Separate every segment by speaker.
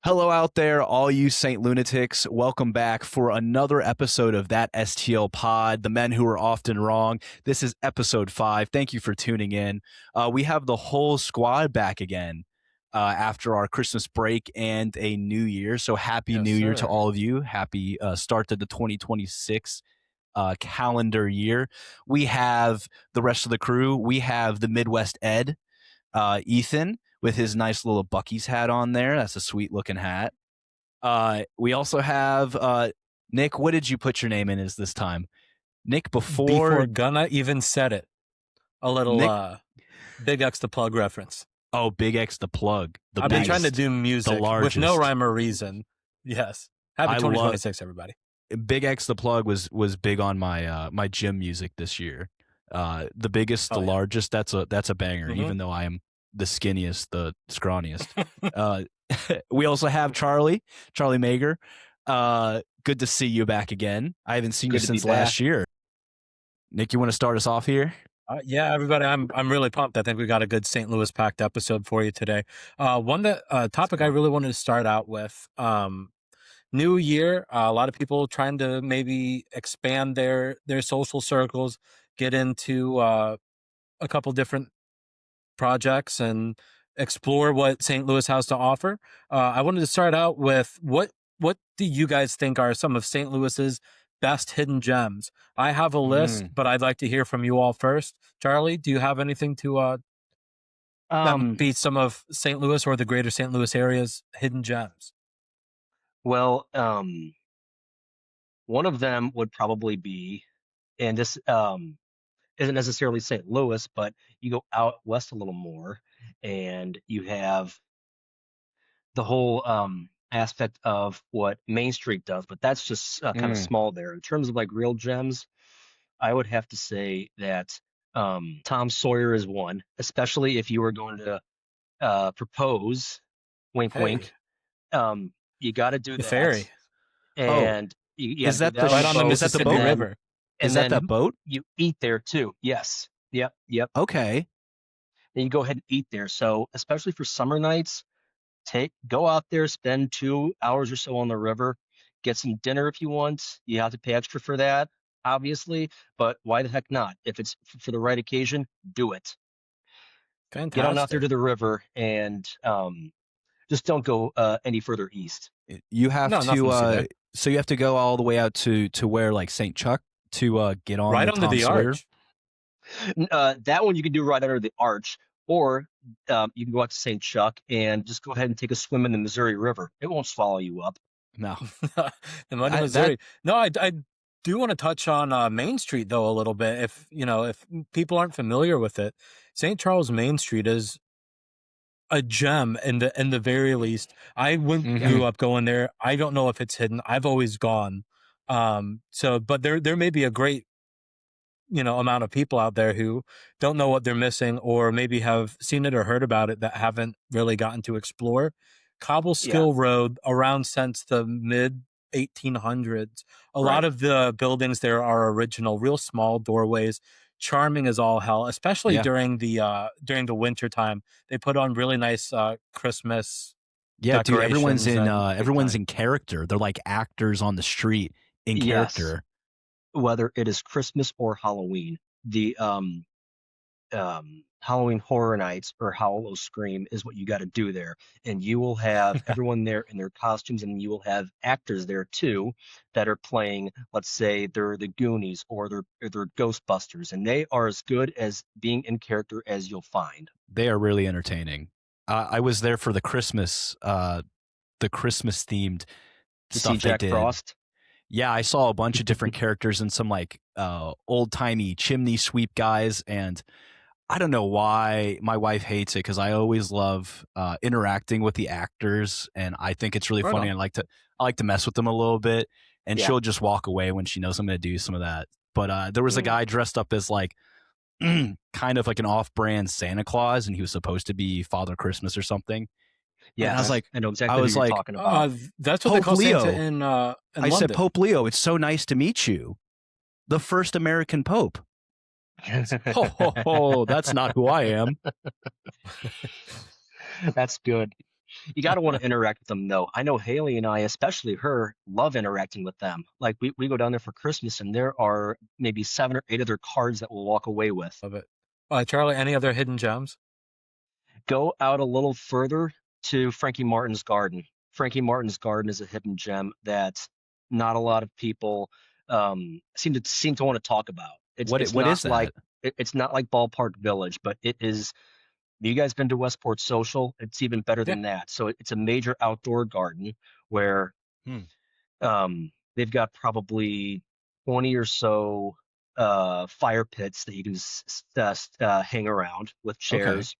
Speaker 1: Hello out there, all you Saint Lunatics. Welcome back for another episode of That STL Pod, the men who are often wrong. This is episode 5. Thank you for tuning in. We have the whole squad back again after our Christmas break and a new year. So happy new year to all of you. Happy start to the 2026 calendar year. We have the rest of the crew. We have the Midwest Ed, Ethan, with his nice little Bucky's hat on there. That's a sweet looking hat. We also have Nick. What did you put your name in as this time? Nick, before
Speaker 2: Gunna even said it. A little
Speaker 1: Nick,
Speaker 2: Big X the Plug reference.
Speaker 1: Oh, Big X the Plug.
Speaker 2: I've been trying to do music with no rhyme or reason. Yes. Happy 2026, everybody.
Speaker 1: Big X the Plug was big on my my gym music this year. The biggest, the largest, that's a banger, even though I am the skinniest, the scrawniest. We also have Charlie Mager. Good to see you back again. I haven't seen you since last year. Nick, you want to start us off here?
Speaker 2: Yeah, everybody, I'm really pumped. I think we got a good St. Louis packed episode for you today. Topic I really wanted to start out with. New year, a lot of people trying to maybe expand their social circles, get into a couple different projects and explore what St. Louis has to offer. I wanted to start out with what do you guys think are some of St. Louis's best hidden gems? I have a list, but I'd like to hear from you all first. Charlie, do you have anything to that beat some of St. Louis or the greater St. Louis area's hidden gems?
Speaker 3: Well, one of them would probably be, and this isn't necessarily St. Louis, but you go out west a little more and you have the whole aspect of what Main Street does, but that's just kind of small there. In terms of like real gems, I would have to say that Tom Sawyer is one, especially if you were going to propose, wink, wink. You got to do
Speaker 2: the
Speaker 3: that.
Speaker 2: ferry.
Speaker 3: And
Speaker 1: is that
Speaker 2: right on the Mississippi River?
Speaker 1: Is that the boat?
Speaker 3: You eat there too. Yes. Yep.
Speaker 1: Okay.
Speaker 3: And you go ahead and eat there. So especially for summer nights, go out there, spend 2 hours or so on the river, get some dinner if you want. You have to pay extra for that, obviously, but why the heck not? If it's for the right occasion, do it.
Speaker 2: Fantastic.
Speaker 3: Get on out there to the river and just don't go any further east.
Speaker 1: You have to so you have to go all the way out to where, like St. Chuck, to get on
Speaker 2: right under the arch.
Speaker 3: That one you can do right under the arch, or you can go out to St. Chuck and just go ahead and take a swim in the Missouri River. It won't swallow you up.
Speaker 1: No.
Speaker 2: The muddy Missouri. I do want to touch on Main Street though a little bit. If people aren't familiar with it, St. Charles Main Street is a gem in the very least. I grew up going there. I don't know if it's hidden. I've always gone. But there may be a great amount of people out there who don't know what they're missing, or maybe have seen it or heard about it that haven't really gotten to explore. Cobleskill Road, around since the mid 1800s. A lot of the buildings there are original, real small doorways, charming as all hell, especially during the winter time. They put on really nice Christmas
Speaker 1: dude, everyone's in character. They're like actors on the street in character.
Speaker 3: Whether it is Christmas or Halloween, the Halloween Horror Nights or Howl Scream is what you got to do there. And you will have everyone there in their costumes, and you will have actors there too that are playing, let's say they're the Goonies or they're Ghostbusters, and they are as good as being in character as you'll find.
Speaker 1: They are really entertaining. I was there for the Christmas themed stuff.
Speaker 3: See Jack Frost?
Speaker 1: Yeah, I saw a bunch of different characters and some like old-timey chimney sweep guys, and I don't know why my wife hates it, because I always love interacting with the actors, and I think it's really funny. I like to mess with them a little bit, and she'll just walk away when she knows I'm going to do some of that. But there was a guy dressed up as like kind of like an off-brand Santa Claus, and he was supposed to be Father Christmas or something.
Speaker 3: Yeah,
Speaker 1: I was like,
Speaker 3: I know exactly what you're talking about.
Speaker 2: That's what Pope they call Leo. Santa in
Speaker 1: I
Speaker 2: London.
Speaker 1: said, Pope Leo, it's so nice to meet you. The first American Pope. That's not who I am.
Speaker 3: That's good. You got to want to interact with them, though. I know Haley and I, especially her, love interacting with them. Like we go down there for Christmas, and there are maybe 7 or 8 other cards that we'll walk away with.
Speaker 2: Love it. Charlie, any other hidden gems?
Speaker 3: Go out a little further to Frankie Martin's Garden. Frankie Martin's Garden is a hidden gem that not a lot of people seem to want to talk about.
Speaker 1: What
Speaker 3: It's
Speaker 1: is
Speaker 3: not
Speaker 1: that?
Speaker 3: like it's not like Ballpark Village, but it is. You guys been to Westport Social? It's even better than that. So it's a major outdoor garden where they've got probably 20 or so fire pits that you can hang around with chairs,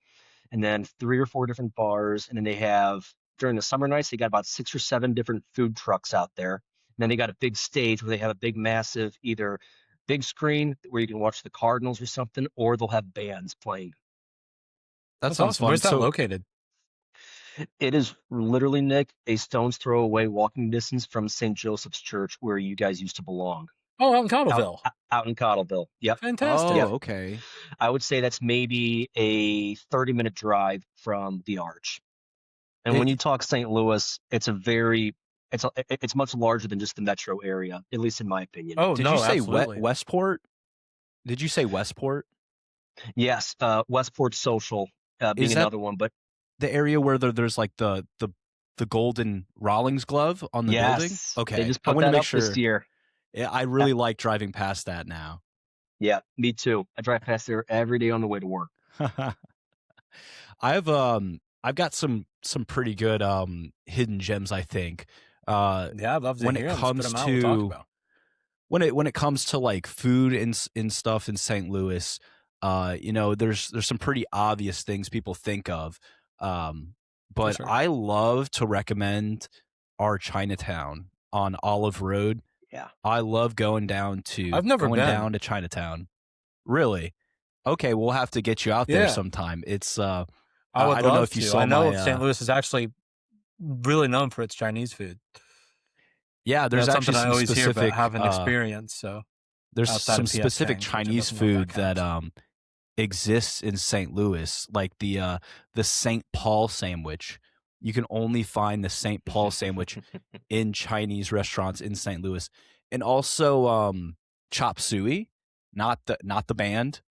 Speaker 3: and then 3 or 4 different bars. And then they have, during the summer nights, they got about 6 or 7 different food trucks out there. And then they got a big stage where they have a big, massive, either big screen where you can watch the Cardinals or something, or they'll have bands playing.
Speaker 1: That sounds
Speaker 2: awesome.
Speaker 1: fun.
Speaker 2: Where's that located?
Speaker 3: It is literally, Nick, a stone's throw away walking distance from St. Joseph's Church, where you guys used to belong.
Speaker 2: Oh, out in Cottleville.
Speaker 3: Out in Cottleville. Yep.
Speaker 2: Fantastic.
Speaker 1: Oh,
Speaker 3: Yep.
Speaker 1: okay.
Speaker 3: I would say that's maybe a 30-minute drive from the Arch. And when you talk St. Louis, it's much larger than just the metro area, at least in my opinion.
Speaker 2: Oh,
Speaker 1: Did
Speaker 2: no,
Speaker 1: you say
Speaker 2: absolutely.
Speaker 1: Westport? Did you say Westport?
Speaker 3: Yes, Westport Social being another one, but
Speaker 1: the area where there's like the golden Rawlings glove on the building? Okay.
Speaker 3: They just
Speaker 1: I
Speaker 3: put
Speaker 1: want to
Speaker 3: that
Speaker 1: make
Speaker 3: up
Speaker 1: sure.
Speaker 3: this year.
Speaker 1: Yeah, I really like driving past that now.
Speaker 3: Yeah, me too. I drive past there every day on the way to work.
Speaker 1: I've got some pretty good hidden gems, I think.
Speaker 2: Yeah, I'd love to
Speaker 1: when
Speaker 2: hear
Speaker 1: it
Speaker 2: them.
Speaker 1: comes
Speaker 2: Spit 'em out, we'll talk
Speaker 1: to
Speaker 2: about.
Speaker 1: when it comes to like food and stuff in St. Louis, there's some pretty obvious things people think of. But
Speaker 2: sure.
Speaker 1: I love to recommend our Chinatown on Olive Road.
Speaker 3: Yeah.
Speaker 1: I love going down to Chinatown. Really? Okay, we'll have to get you out there sometime. It's
Speaker 2: I
Speaker 1: don't know if you saw
Speaker 2: I know St. Louis is actually really known for its Chinese food.
Speaker 1: Yeah, there's
Speaker 2: That's
Speaker 1: actually
Speaker 2: something I
Speaker 1: some
Speaker 2: always hear
Speaker 1: specific
Speaker 2: about having experience. So
Speaker 1: there's
Speaker 2: outside
Speaker 1: some
Speaker 2: of PF
Speaker 1: specific
Speaker 2: Chang's, which
Speaker 1: Chinese
Speaker 2: doesn't know if
Speaker 1: food that exists in St. Louis, like the St. Paul sandwich. You can only find the St. Paul sandwich in Chinese restaurants in St. Louis, and also chop suey, not the band,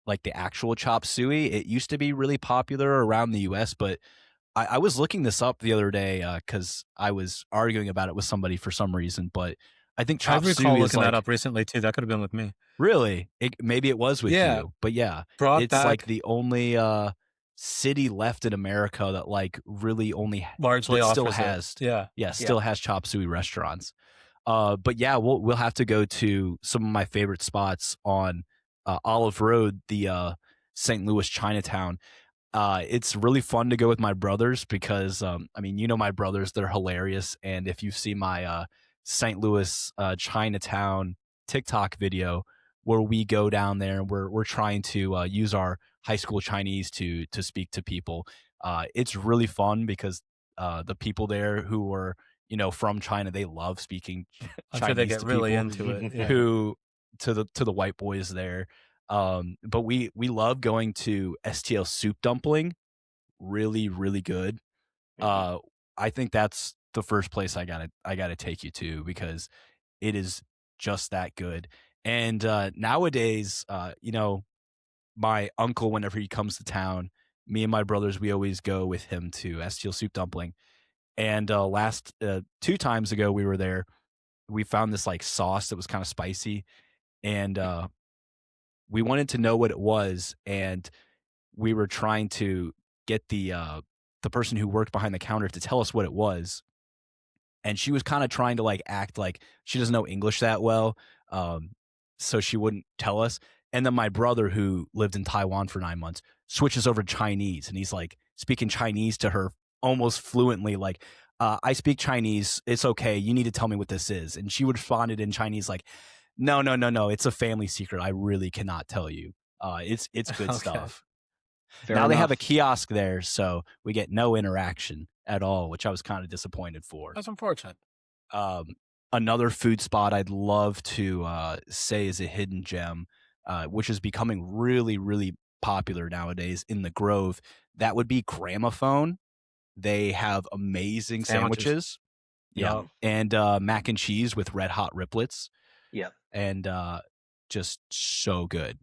Speaker 1: like the actual chop suey. It used to be really popular around the U.S., but I was looking this up the other day because I was arguing about it with somebody for some reason. But I think chop suey is
Speaker 2: looking that up recently too. That could have been with me.
Speaker 1: Really? Maybe it was with you, but yeah, it's like the only city left in America that like really only
Speaker 2: largely
Speaker 1: still has has chop suey restaurants. But yeah, we'll have to go to some of my favorite spots on Olive Road, the St. Louis Chinatown. It's really fun to go with my brothers because my brothers, they're hilarious, and if you see my St. Louis Chinatown TikTok video where we go down there and we're trying to use our high school Chinese to speak to people. It's really fun because the people there who are from China, they love speaking Chinese.
Speaker 2: I'm sure they get
Speaker 1: to
Speaker 2: really
Speaker 1: people
Speaker 2: into it. Yeah.
Speaker 1: Who to the white boys there. But we love going to STL soup dumpling. Really, really good. I think that's the first place I gotta take you to because it is just that good. And nowadays, my uncle, whenever he comes to town, me and my brothers, we always go with him to STL soup dumpling. And last 2 times ago we were there, we found this like sauce that was kind of spicy, and we wanted to know what it was, and we were trying to get the person who worked behind the counter to tell us what it was. And she was kind of trying to like act like she doesn't know English that well, so she wouldn't tell us. And then my brother, who lived in Taiwan for 9 months, switches over to Chinese, and he's like speaking Chinese to her almost fluently, like, I speak Chinese, it's okay, you need to tell me what this is. And she responded in Chinese like, no, it's a family secret, I really cannot tell you. It's good stuff.
Speaker 3: Fair
Speaker 1: now
Speaker 3: enough.
Speaker 1: They have a kiosk there, so we get no interaction at all, which I was kind of disappointed for.
Speaker 2: That's unfortunate.
Speaker 1: Another food spot I'd love to say is a hidden gem, which is becoming really, really popular nowadays in the Grove. That would be Gramophone. they have amazing sandwiches. Yeah.
Speaker 2: Yep.
Speaker 1: And mac and cheese with red hot riplets.
Speaker 3: Yep.
Speaker 1: And just so good.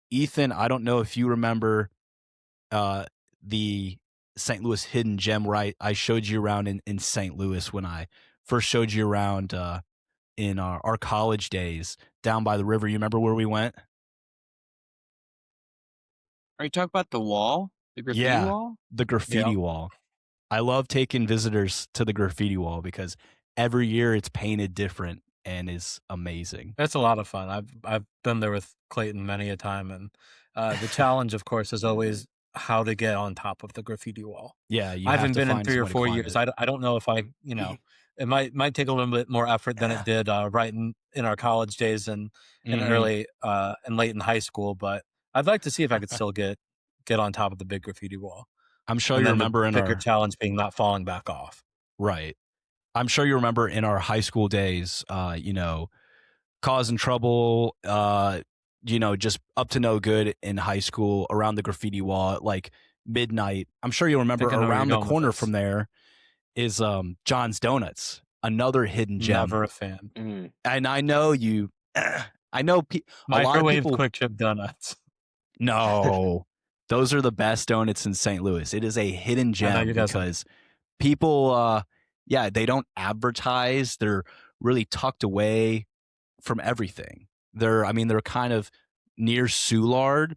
Speaker 1: Ethan, I don't know if you remember the St. Louis hidden gem where I showed you around in St. Louis when I first showed you around in our college days down by the river. You remember where we went?
Speaker 4: Are you talking about the wall? The graffiti wall?
Speaker 1: The graffiti wall. I love taking visitors to the graffiti wall because every year it's painted different and is amazing.
Speaker 2: That's a lot of fun. I've been there with Clayton many a time, and the challenge, of course, is always how to get on top of the graffiti wall.
Speaker 1: Yeah,
Speaker 2: I haven't been in 3 or 4 years. I don't know if I it might take a little bit more effort than it did right in our college days and early and late in high school, but I'd like to see if I could still get on top of the big graffiti wall.
Speaker 1: I'm sure you remember
Speaker 2: the
Speaker 1: in
Speaker 2: bigger
Speaker 1: our
Speaker 2: challenge being not falling back off.
Speaker 1: Right. I'm sure you remember in our high school days, causing trouble, just up to no good in high school around the graffiti wall at like midnight. I'm sure you remember around the corner from there is John's Donuts, another hidden gem.
Speaker 2: Never a fan.
Speaker 1: And I know you, I know a lot of people.
Speaker 2: Quick chip donuts.
Speaker 1: No, those are the best donuts in St. Louis. It is a hidden gem because people, they don't advertise. They're really tucked away from everything. They're kind of near Soulard,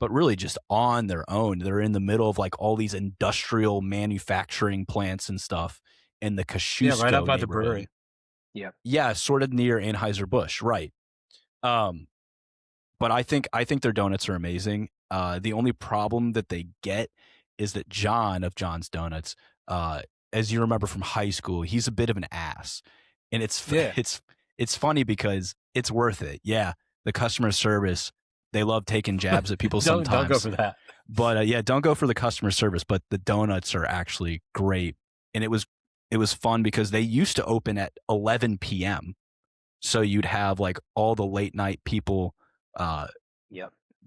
Speaker 1: but really just on their own. They're in the middle of like all these industrial manufacturing plants and stuff in the Kosciuszko
Speaker 2: right up by the
Speaker 1: neighborhood.
Speaker 2: brewery.
Speaker 1: Yeah, sort of near Anheuser-Busch, right. But I think their donuts are amazing. The only problem that they get is that John of John's Donuts, as you remember from high school, he's a bit of an ass. And it's funny because it's worth it. Yeah, the customer service, they love taking jabs at people sometimes.
Speaker 2: Don't go for that.
Speaker 1: But don't go for the customer service. But the donuts are actually great. And it was fun because they used to open at 11 p.m. So you'd have like all the late night people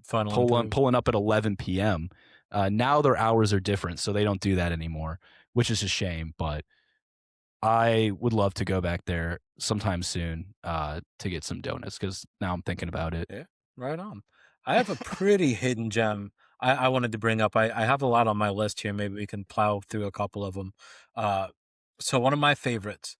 Speaker 1: pulling up at 11 p.m. Now their hours are different, so they don't do that anymore, which is a shame. But I would love to go back there sometime soon to get some donuts because now I'm thinking about it.
Speaker 2: Yeah, right on. I have a pretty hidden gem I wanted to bring up. I have a lot on my list here. Maybe we can plow through a couple of them. So one of my favorites,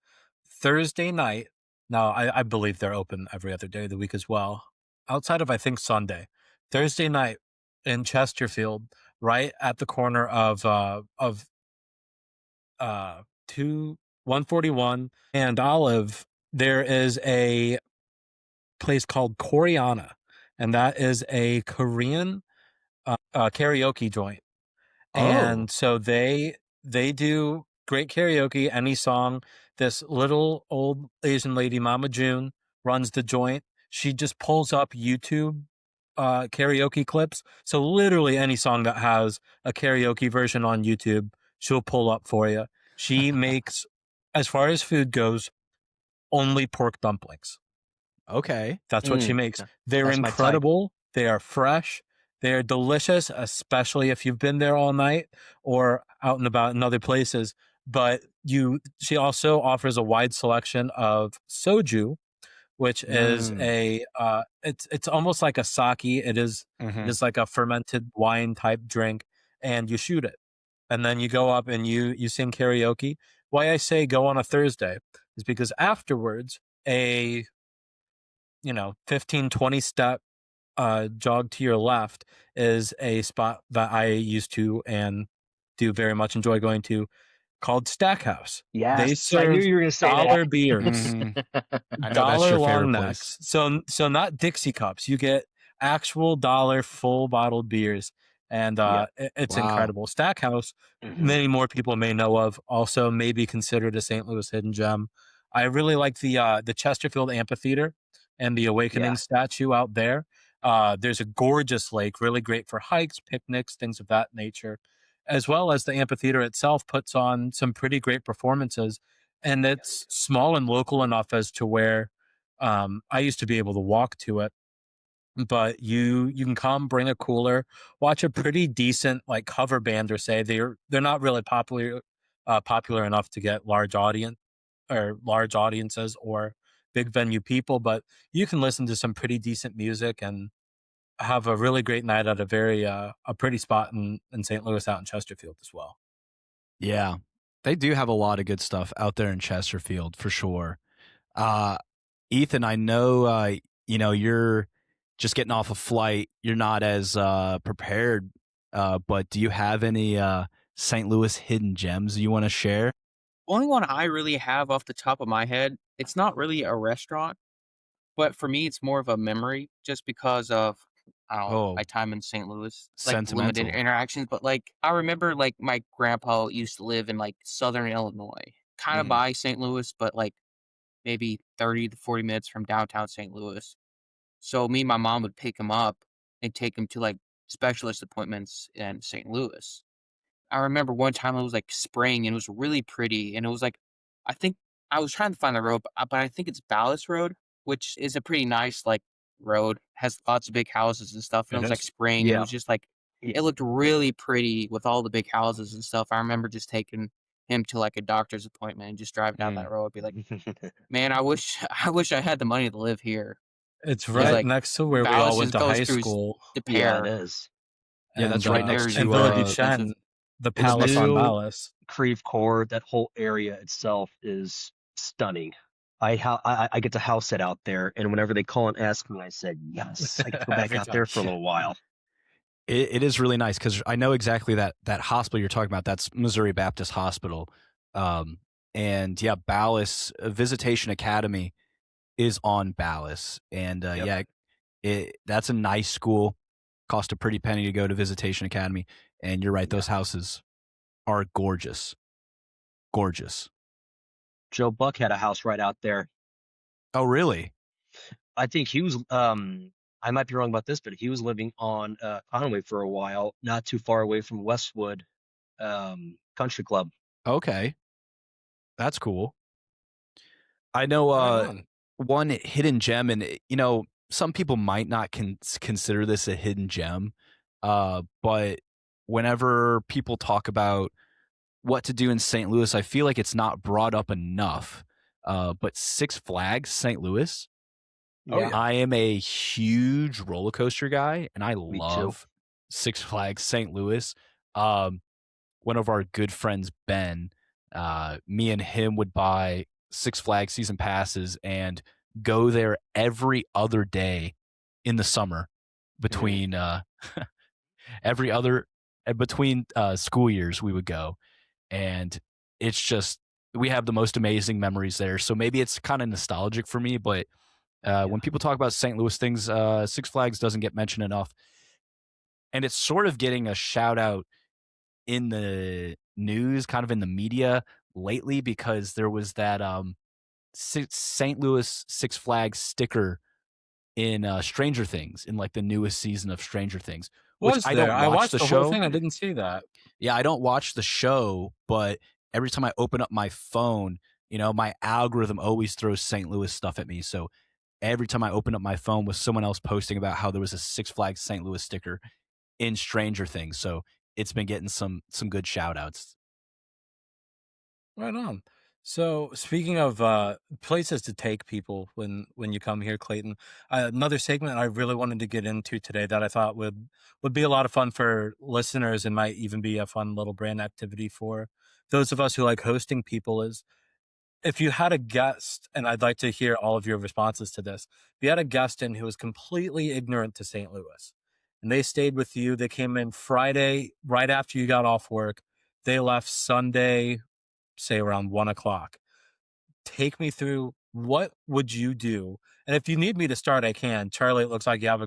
Speaker 2: Thursday night. Now, I believe they're open every other day of the week as well. Outside of, I think, Sunday. Thursday night in Chesterfield, right at the corner of 141 and Olive, there is a place called Koreana, and that is a Korean karaoke joint. And so they do great karaoke, any song. This little old Asian lady, Mama June, runs the joint. She just pulls up YouTube karaoke clips. So literally any song that has a karaoke version on YouTube, she'll pull up for you. She makes, as far as food goes, only pork dumplings.
Speaker 1: Okay.
Speaker 2: That's what she makes. They're incredible. They are fresh. They are delicious, especially if you've been there all night or out and about in other places. But she also offers a wide selection of soju, which is it's almost like a sake. It is like a fermented wine type drink, and you shoot it, and then you go up and you sing karaoke. Why I say go on a Thursday is because afterwards a 15-20 step jog to your left is a spot that I used to and do very much enjoy going to, called Stackhouse.
Speaker 3: Yes,
Speaker 2: they serve
Speaker 3: I knew you were going to say
Speaker 2: dollar
Speaker 3: that.
Speaker 2: beers, dollar long necks. So not Dixie cups. You get actual dollar full bottled beers, and it's incredible. Stackhouse, many more people may know of, also may be considered a St. Louis hidden gem. I really like the Chesterfield Amphitheater and the Awakening statue out there. There's a gorgeous lake, really great for hikes, picnics, things of that nature, as well as the amphitheater itself puts on some pretty great performances. And it's small and local enough as to where I used to be able to walk to it but you can come, bring a cooler, watch a pretty decent like cover band, or say they're not really popular enough to get large audiences or big venue people, but you can listen to some pretty decent music and have a really great night at a pretty spot in St. Louis out in Chesterfield as well.
Speaker 1: Yeah, they do have a lot of good stuff out there in Chesterfield for sure. Uh, Ethan, I know you're just getting off a flight. You're not as prepared, but do you have any St. Louis hidden gems you want to share?
Speaker 4: Only one I really have off the top of my head, it's not really a restaurant, but for me, it's more of a memory just because of, I don't know,
Speaker 1: Oh,
Speaker 4: my time in St. Louis, like limited
Speaker 1: sentimental.
Speaker 4: interactions. But like, I remember like my grandpa used to live in like Southern Illinois, kind of
Speaker 3: Mhm.
Speaker 4: by St. Louis, but like maybe 30 to 40 minutes from downtown St. Louis. So me and my mom would pick him up and take him to like specialist appointments in St. Louis. I remember one time it was like spring and it was really pretty, and it was like, I think I was trying to find the road, but I think it's Ballas Road, which is a pretty nice like road, has lots of big houses and stuff. And it
Speaker 2: It
Speaker 4: was like
Speaker 2: is.
Speaker 4: spring, and it
Speaker 3: Yeah.
Speaker 4: was just like
Speaker 3: Yeah.
Speaker 4: it looked really pretty with all the big houses and stuff. I remember just taking him to like a doctor's appointment and just driving down that
Speaker 3: Mm.
Speaker 4: road, be like, man, I wish I wish I had the money to live here
Speaker 2: It's
Speaker 4: because
Speaker 3: Yeah.
Speaker 2: right
Speaker 4: like
Speaker 2: next to where we all
Speaker 4: Ballas
Speaker 2: went
Speaker 4: just
Speaker 2: to
Speaker 4: goes
Speaker 2: high
Speaker 4: through
Speaker 2: school,
Speaker 4: the
Speaker 3: Yeah, it
Speaker 4: pair,
Speaker 3: is.
Speaker 1: Yeah, that's
Speaker 2: and
Speaker 1: right
Speaker 4: and
Speaker 1: next
Speaker 4: there's
Speaker 2: and
Speaker 1: to
Speaker 2: Villa
Speaker 4: very
Speaker 2: du
Speaker 4: expensive.
Speaker 2: Chêne, the
Speaker 3: The
Speaker 1: isn't
Speaker 2: palace
Speaker 1: it?
Speaker 2: on
Speaker 3: new
Speaker 2: Ballas.
Speaker 3: Creve Coeur, that whole area itself is stunning. I get to house sit out there, and whenever they call and ask me, I said yes. I get to go back
Speaker 2: Every
Speaker 3: out
Speaker 2: time.
Speaker 3: there for a little while.
Speaker 1: It is really nice because I know exactly that hospital you're talking about. That's Missouri Baptist Hospital, um, and yeah, Ballas Visitation Academy is on Ballas, and
Speaker 3: Yep.
Speaker 1: that's a nice school. Cost a pretty penny to go to Visitation Academy, and you're right;
Speaker 3: Yeah.
Speaker 1: those houses are gorgeous, gorgeous.
Speaker 3: Joe Buck had a house right out there.
Speaker 1: Oh, really?
Speaker 3: I think he was I might be wrong about this, but he was living on Conway for a while, not too far away from Westwood Country Club.
Speaker 1: Okay, that's cool. I know
Speaker 2: Right on.
Speaker 1: one hidden gem, and some people might not consider this a hidden gem, but whenever people talk about what to do in St. Louis, I feel like it's not brought up enough. But Six Flags St. Louis,
Speaker 2: Oh
Speaker 3: Yeah,
Speaker 2: yeah.
Speaker 1: I am a huge roller coaster guy, and I
Speaker 3: me too.
Speaker 1: love Six Flags St. Louis. Um, One of our good friends, Ben, me and him would buy Six Flags season passes and go there every other day in the summer
Speaker 3: Mm.
Speaker 1: between every other between school years we would go, and it's just we have the most amazing memories there. So maybe it's kind of nostalgic for me, but
Speaker 3: Yeah.
Speaker 1: when people talk about St. Louis things, Six Flags doesn't get mentioned enough, and it's sort of getting a shout out in the news, kind of in the media lately, because there was that St. Louis Six Flags sticker in Stranger Things, in like the newest season of Stranger Things, which
Speaker 2: Was
Speaker 1: I
Speaker 2: there?
Speaker 1: don't
Speaker 2: I
Speaker 1: watch
Speaker 2: watched
Speaker 1: the
Speaker 2: the whole
Speaker 1: show.
Speaker 2: thing. I didn't see that.
Speaker 1: Yeah, I don't watch the show, but every time I open up my phone, my algorithm always throws St. Louis stuff at me. So every time I open up my phone with someone else posting about how there was a Six Flags St. Louis sticker in Stranger Things. So it's been getting some good shout outs.
Speaker 2: Right on. So speaking of places to take people when you come here, Clayton, another segment I really wanted to get into today that I thought would be a lot of fun for listeners and might even be a fun little brand activity for those of us who like hosting people is, if you had a guest, and I'd like to hear all of your responses to this, if you had a guest in who was completely ignorant to St. Louis and they stayed with you, they came in Friday right after you got off work, they left Sunday, say around 1 o'clock. Take me through, what would you do? And if you need me to start, I can. Charlie, it looks like you have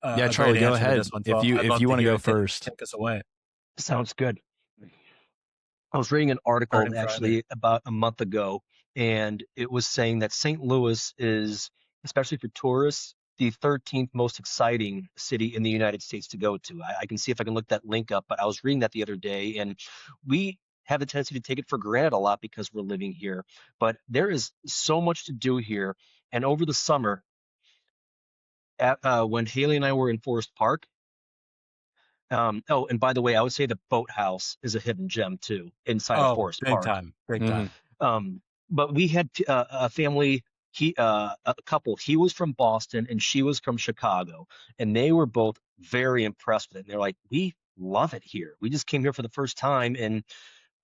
Speaker 1: Yeah,
Speaker 2: a great
Speaker 1: Charlie, go
Speaker 2: answer to
Speaker 1: ahead
Speaker 2: this one.
Speaker 1: if
Speaker 2: So
Speaker 1: you
Speaker 2: I'd
Speaker 1: if
Speaker 2: love
Speaker 1: you
Speaker 2: to
Speaker 1: want to
Speaker 2: hear
Speaker 1: go
Speaker 2: it. Take,
Speaker 1: first.
Speaker 2: take us away.
Speaker 3: Sounds good. I was reading an
Speaker 2: Burning
Speaker 3: article
Speaker 2: Friday.
Speaker 3: actually about a month ago, and it was saying that St. Louis is, especially for tourists, the 13th most exciting city in the United States to go to. I can see if I can look that link up, but I was reading that the other day, and we have the tendency to take it for granted a lot because we're living here. But there is so much to do here, and over the summer, when Haley and I were in Forest Park. Oh, and by the way, I would say the boathouse is a hidden gem too inside of Forest
Speaker 2: big
Speaker 3: Park.
Speaker 2: time, big
Speaker 1: Mhm.
Speaker 2: time.
Speaker 3: But we had a family. A couple. He was from Boston and she was from Chicago, and they were both very impressed with it. And they're like, "We love it here. We just came here for the first time." And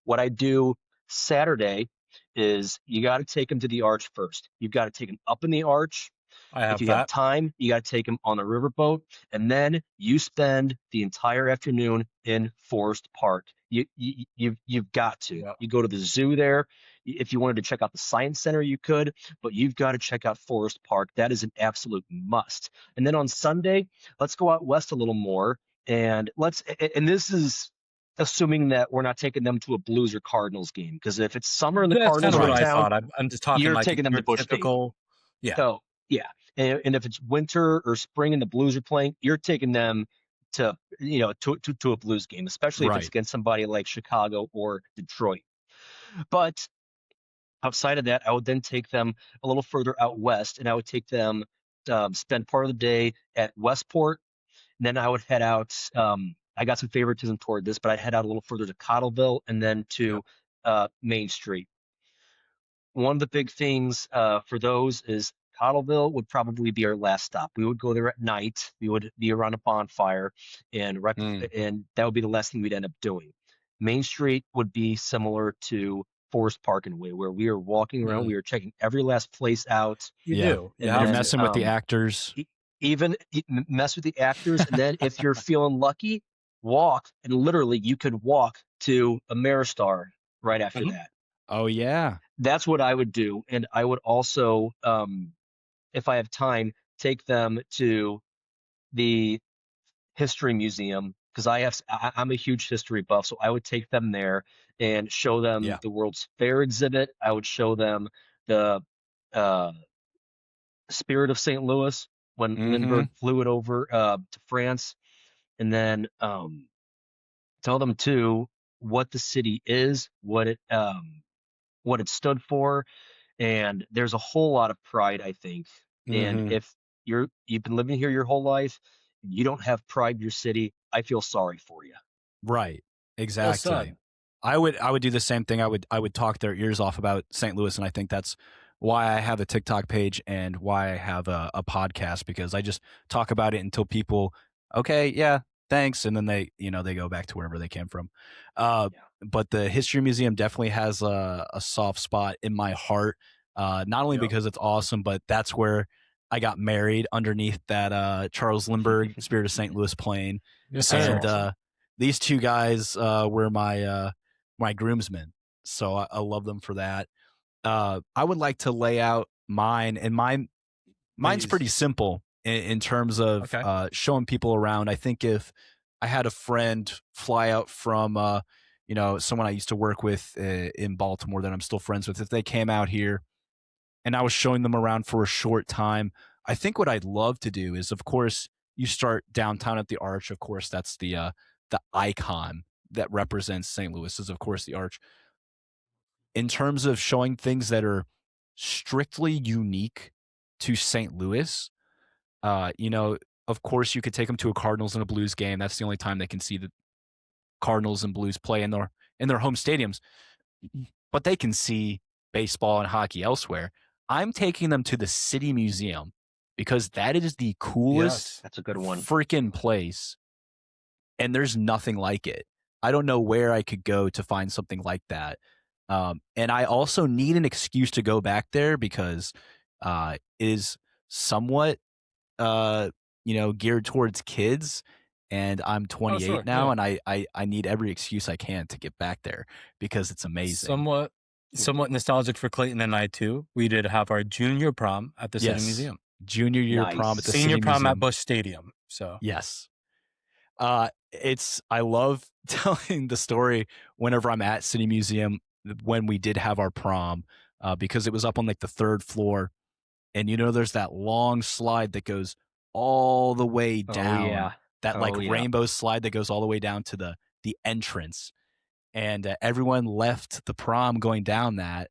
Speaker 3: what I do Saturday is you got to take them to the arch first. You've got to take them up in the arch.
Speaker 2: I
Speaker 3: If
Speaker 2: have
Speaker 3: you have
Speaker 2: that.
Speaker 3: time, you got to take them on a riverboat, and then you spend the entire afternoon in Forest Park. You've got to.
Speaker 2: Yeah.
Speaker 3: You go to the zoo there. If you wanted to check out the science center, you could, but you've got to check out Forest Park. That is an absolute must. And then on Sunday, let's go out west a little more, and and this is assuming that we're not taking them to a Blues or Cardinals game, because if it's summer and the
Speaker 2: That's kind
Speaker 3: Cardinals
Speaker 2: of
Speaker 3: are
Speaker 2: what
Speaker 3: in
Speaker 2: I
Speaker 3: town,
Speaker 2: thought. I'm just talking
Speaker 3: you're
Speaker 2: like
Speaker 3: taking them
Speaker 2: your
Speaker 3: to Busch Stadium.
Speaker 2: typical. Yeah.
Speaker 3: So yeah, and if it's winter or spring and the Blues are playing, you're taking them to to a Blues game, especially if it's
Speaker 1: Right.
Speaker 3: against somebody like Chicago or Detroit. But outside of that, I would then take them a little further out west, and I would take them spend part of the day at Westport. And then I would head out. I got some favoritism toward this, but I'd head out a little further to Cottleville and then to Main Street. One of the big things for those is Cottleville would probably be our last stop. We would go there at night. We would be around a bonfire, and and that would be the last thing we'd end up doing. Main Street would be similar to Forest Park in a way, where we are walking around. We are checking every last place out.
Speaker 2: You
Speaker 1: Yeah.
Speaker 2: do.
Speaker 3: And
Speaker 2: have
Speaker 1: You're
Speaker 3: then,
Speaker 1: messing with the actors.
Speaker 3: even mess with the actors, and then if you're feeling lucky, walk, and literally you could walk to Ameristar right after that.
Speaker 1: Oh yeah.
Speaker 3: That's what I would do. And I would also, if I have time, take them to the history museum, because I'm a huge history buff, so I would take them there and show them
Speaker 1: Yeah.
Speaker 3: the World's Fair exhibit. I would show them the uh, Spirit of St. Louis when Lindbergh flew it over to France, and then tell them too what the city is, what it stood for, and there's a whole lot of pride, I think. And if you've been living here your whole life, and you don't have pride in your city, I feel sorry for you.
Speaker 1: Right.
Speaker 2: Well
Speaker 1: Exactly.
Speaker 2: said.
Speaker 1: I would do the same thing. I would talk their ears off about St. Louis, and I think that's why I have a TikTok page and why I have a podcast, because I just talk about it until people, okay, yeah, thanks, and then they go back to wherever they came from. But the History Museum definitely has a soft spot in my heart, not only because it's awesome, but that's where I got married, underneath that Charles Lindbergh Spirit of St. Louis plane.
Speaker 2: Yes,
Speaker 3: That's
Speaker 2: sir.
Speaker 1: And
Speaker 3: awesome.
Speaker 1: these two guys were my groomsmen, so I love them for that. I would like to lay out mine, and mine's
Speaker 2: Please.
Speaker 1: pretty simple in terms of
Speaker 2: Okay.
Speaker 1: showing people around. I think if I had a friend fly out from someone I used to work with in Baltimore that I'm still friends with, if they came out here and I was showing them around for a short time, I think what I'd love to do is, of course, you start downtown at the Arch. Of course, that's the icon that represents St. Louis, is of course the Arch. In terms of showing things that are strictly unique to St. Louis, of course, you could take them to a Cardinals and a Blues game. That's the only time they can see the Cardinals and Blues play in their home stadiums. But they can see baseball and hockey elsewhere. I'm taking them to the City Museum, because that is the coolest
Speaker 3: That's a good one.
Speaker 1: freaking place, and there's nothing like it. I don't know where I could go to find something like that. And I also need an excuse to go back there, because it is somewhat geared towards kids, and I'm 28
Speaker 2: sure,
Speaker 1: now,
Speaker 2: yeah.
Speaker 1: and I need every excuse I can to get back there, because it's amazing.
Speaker 2: Somewhat nostalgic for Clayton and I too. We did have our junior prom at the City Museum.
Speaker 1: Junior year
Speaker 3: Nice.
Speaker 1: prom at the
Speaker 2: Senior
Speaker 1: City
Speaker 2: prom
Speaker 1: Museum.
Speaker 2: at Busch Stadium. So
Speaker 1: Yes. I love telling the story whenever I'm at City Museum when we did have our prom, because it was up on like the third floor, and there's that long slide that goes all the way down.
Speaker 3: Oh yeah.
Speaker 1: That like
Speaker 3: yeah.
Speaker 1: rainbow slide that goes all the way down to the entrance, and everyone left the prom going down that,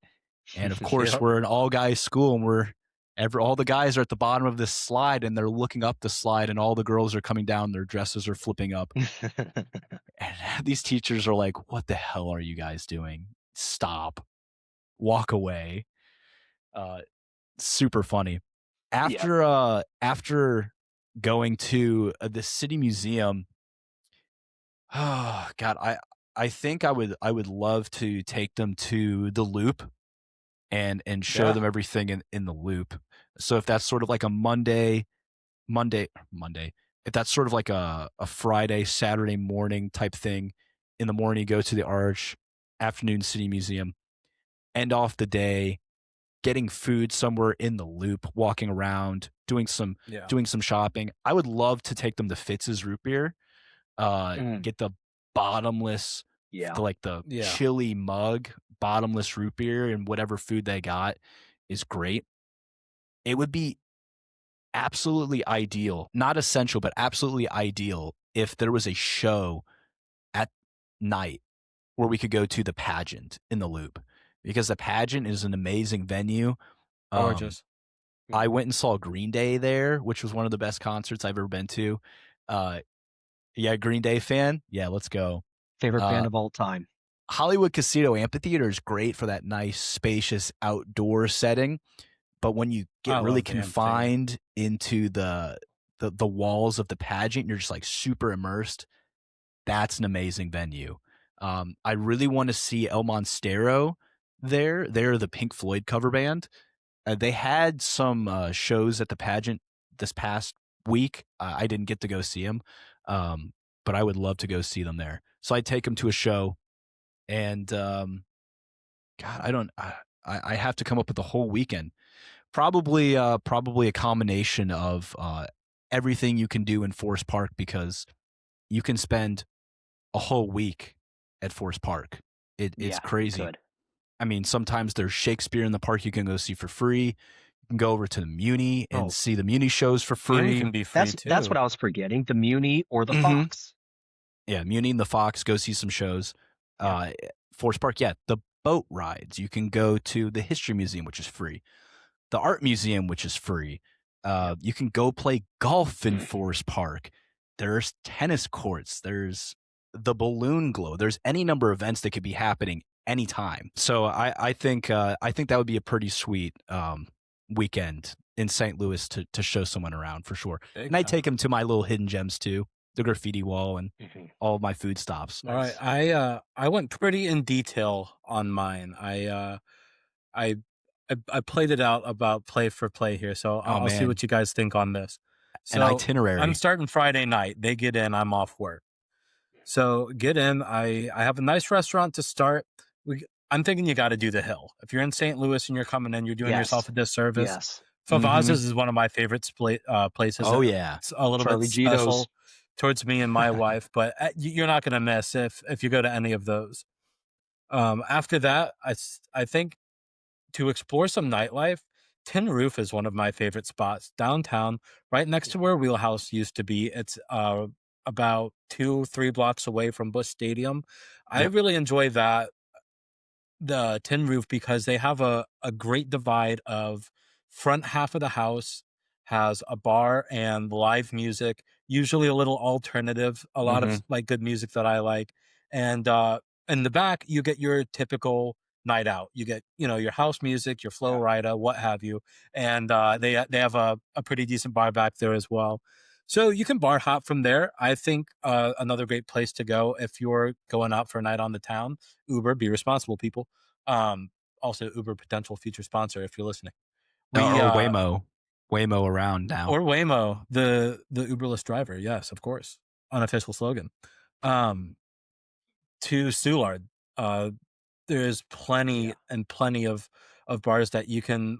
Speaker 1: and of course
Speaker 2: Yep.
Speaker 1: we're an all guys school, and we're All the guys are at the bottom of this slide and they're looking up the slide, and all the girls are coming down. Their dresses are flipping up. And these teachers are like, what the hell are you guys doing? Stop. Walk away. Super funny. After going to the city museum, oh God, I think I would love to take them to the Loop and show them everything in the Loop. So if that's sort of like a Monday, if that's sort of like a Friday, Saturday morning type thing, in the morning you go to the Arch, afternoon City Museum, end off the day getting food somewhere in the Loop, walking around, doing some shopping. I would love to take them to Fitz's root beer, get the bottomless, the chili mug, bottomless root beer, and whatever food they got is great. It would be absolutely ideal, not essential, but absolutely ideal if there was a show at night where we could go to the pageant in the Loop, because the pageant is an amazing venue.
Speaker 2: Gorgeous.
Speaker 1: I went and saw Green Day there, which was one of the best concerts I've ever been to. Green Day fan. Yeah, let's go.
Speaker 3: Favorite band of all time.
Speaker 1: Hollywood Casino Amphitheater is great for that nice, spacious outdoor setting. But when you get really confined into the walls of the pageant, you're just like super immersed. That's an amazing venue. I really want to see El Monstero there. They're the Pink Floyd cover band. They had some shows at the pageant this past week. I didn't get to go see them, but I would love to go see them there. So I'd take them to a show, and God, I have to come up with the whole weekend. Probably a combination of everything you can do in Forest Park, because you can spend a whole week at Forest Park. It's crazy. I mean, sometimes there's Shakespeare in the park you can go see for free. You can go over to the Muni and see the Muni shows for free.
Speaker 2: Muni can be free too.
Speaker 3: That's what I was forgetting. The Muni or the Fox.
Speaker 1: Yeah, Muni and the Fox, go see some shows. Forest Park, the boat rides. You can go to the History Museum, which is free. The Art Museum, which is free. You can go play golf in Forest Park. There's tennis courts. There's the Balloon Glow. There's any number of events that could be happening anytime. So I think that would be a pretty sweet weekend in St. Louis to show someone around for sure. And I take them to my little hidden gems too, the graffiti wall and all of my food stops.
Speaker 2: All right, I went pretty in detail on mine. I played it out about play for play here, so I'll see what you guys think on this. So
Speaker 1: an itinerary.
Speaker 2: I'm starting Friday night. They get in. I'm off work. So get in. I have a nice restaurant to start. I'm thinking you got to do the Hill. If you're in St. Louis and you're coming in, you're doing yourself a disservice.
Speaker 3: Yes.
Speaker 2: Favaz's is one of my favorite places.
Speaker 1: Oh yeah,
Speaker 2: it's a little bit special towards me and my wife, but you're not going to miss if you go to any of those. After that, I think to explore some nightlife, Tin Roof is one of my favorite spots downtown, right next to where Wheelhouse used to be. It's about 2-3 blocks away from Busch Stadium. I really enjoy the Tin Roof, because they have a great divide of front half of the house has a bar and live music, usually a little alternative, a lot of like good music that I like. And in the back, you get your typical night out. You get, your house music, your Flo Rida, what have you. And they have a pretty decent bar back there as well. So you can bar hop from there. I think another great place to go if you're going out for a night on the town. Uber, be responsible, people. Also, Uber potential future sponsor if you're listening.
Speaker 1: Or Waymo around now.
Speaker 2: Or Waymo, the Uberless driver. Yes, of course. Unofficial slogan. To Soulard, there's plenty of bars that you can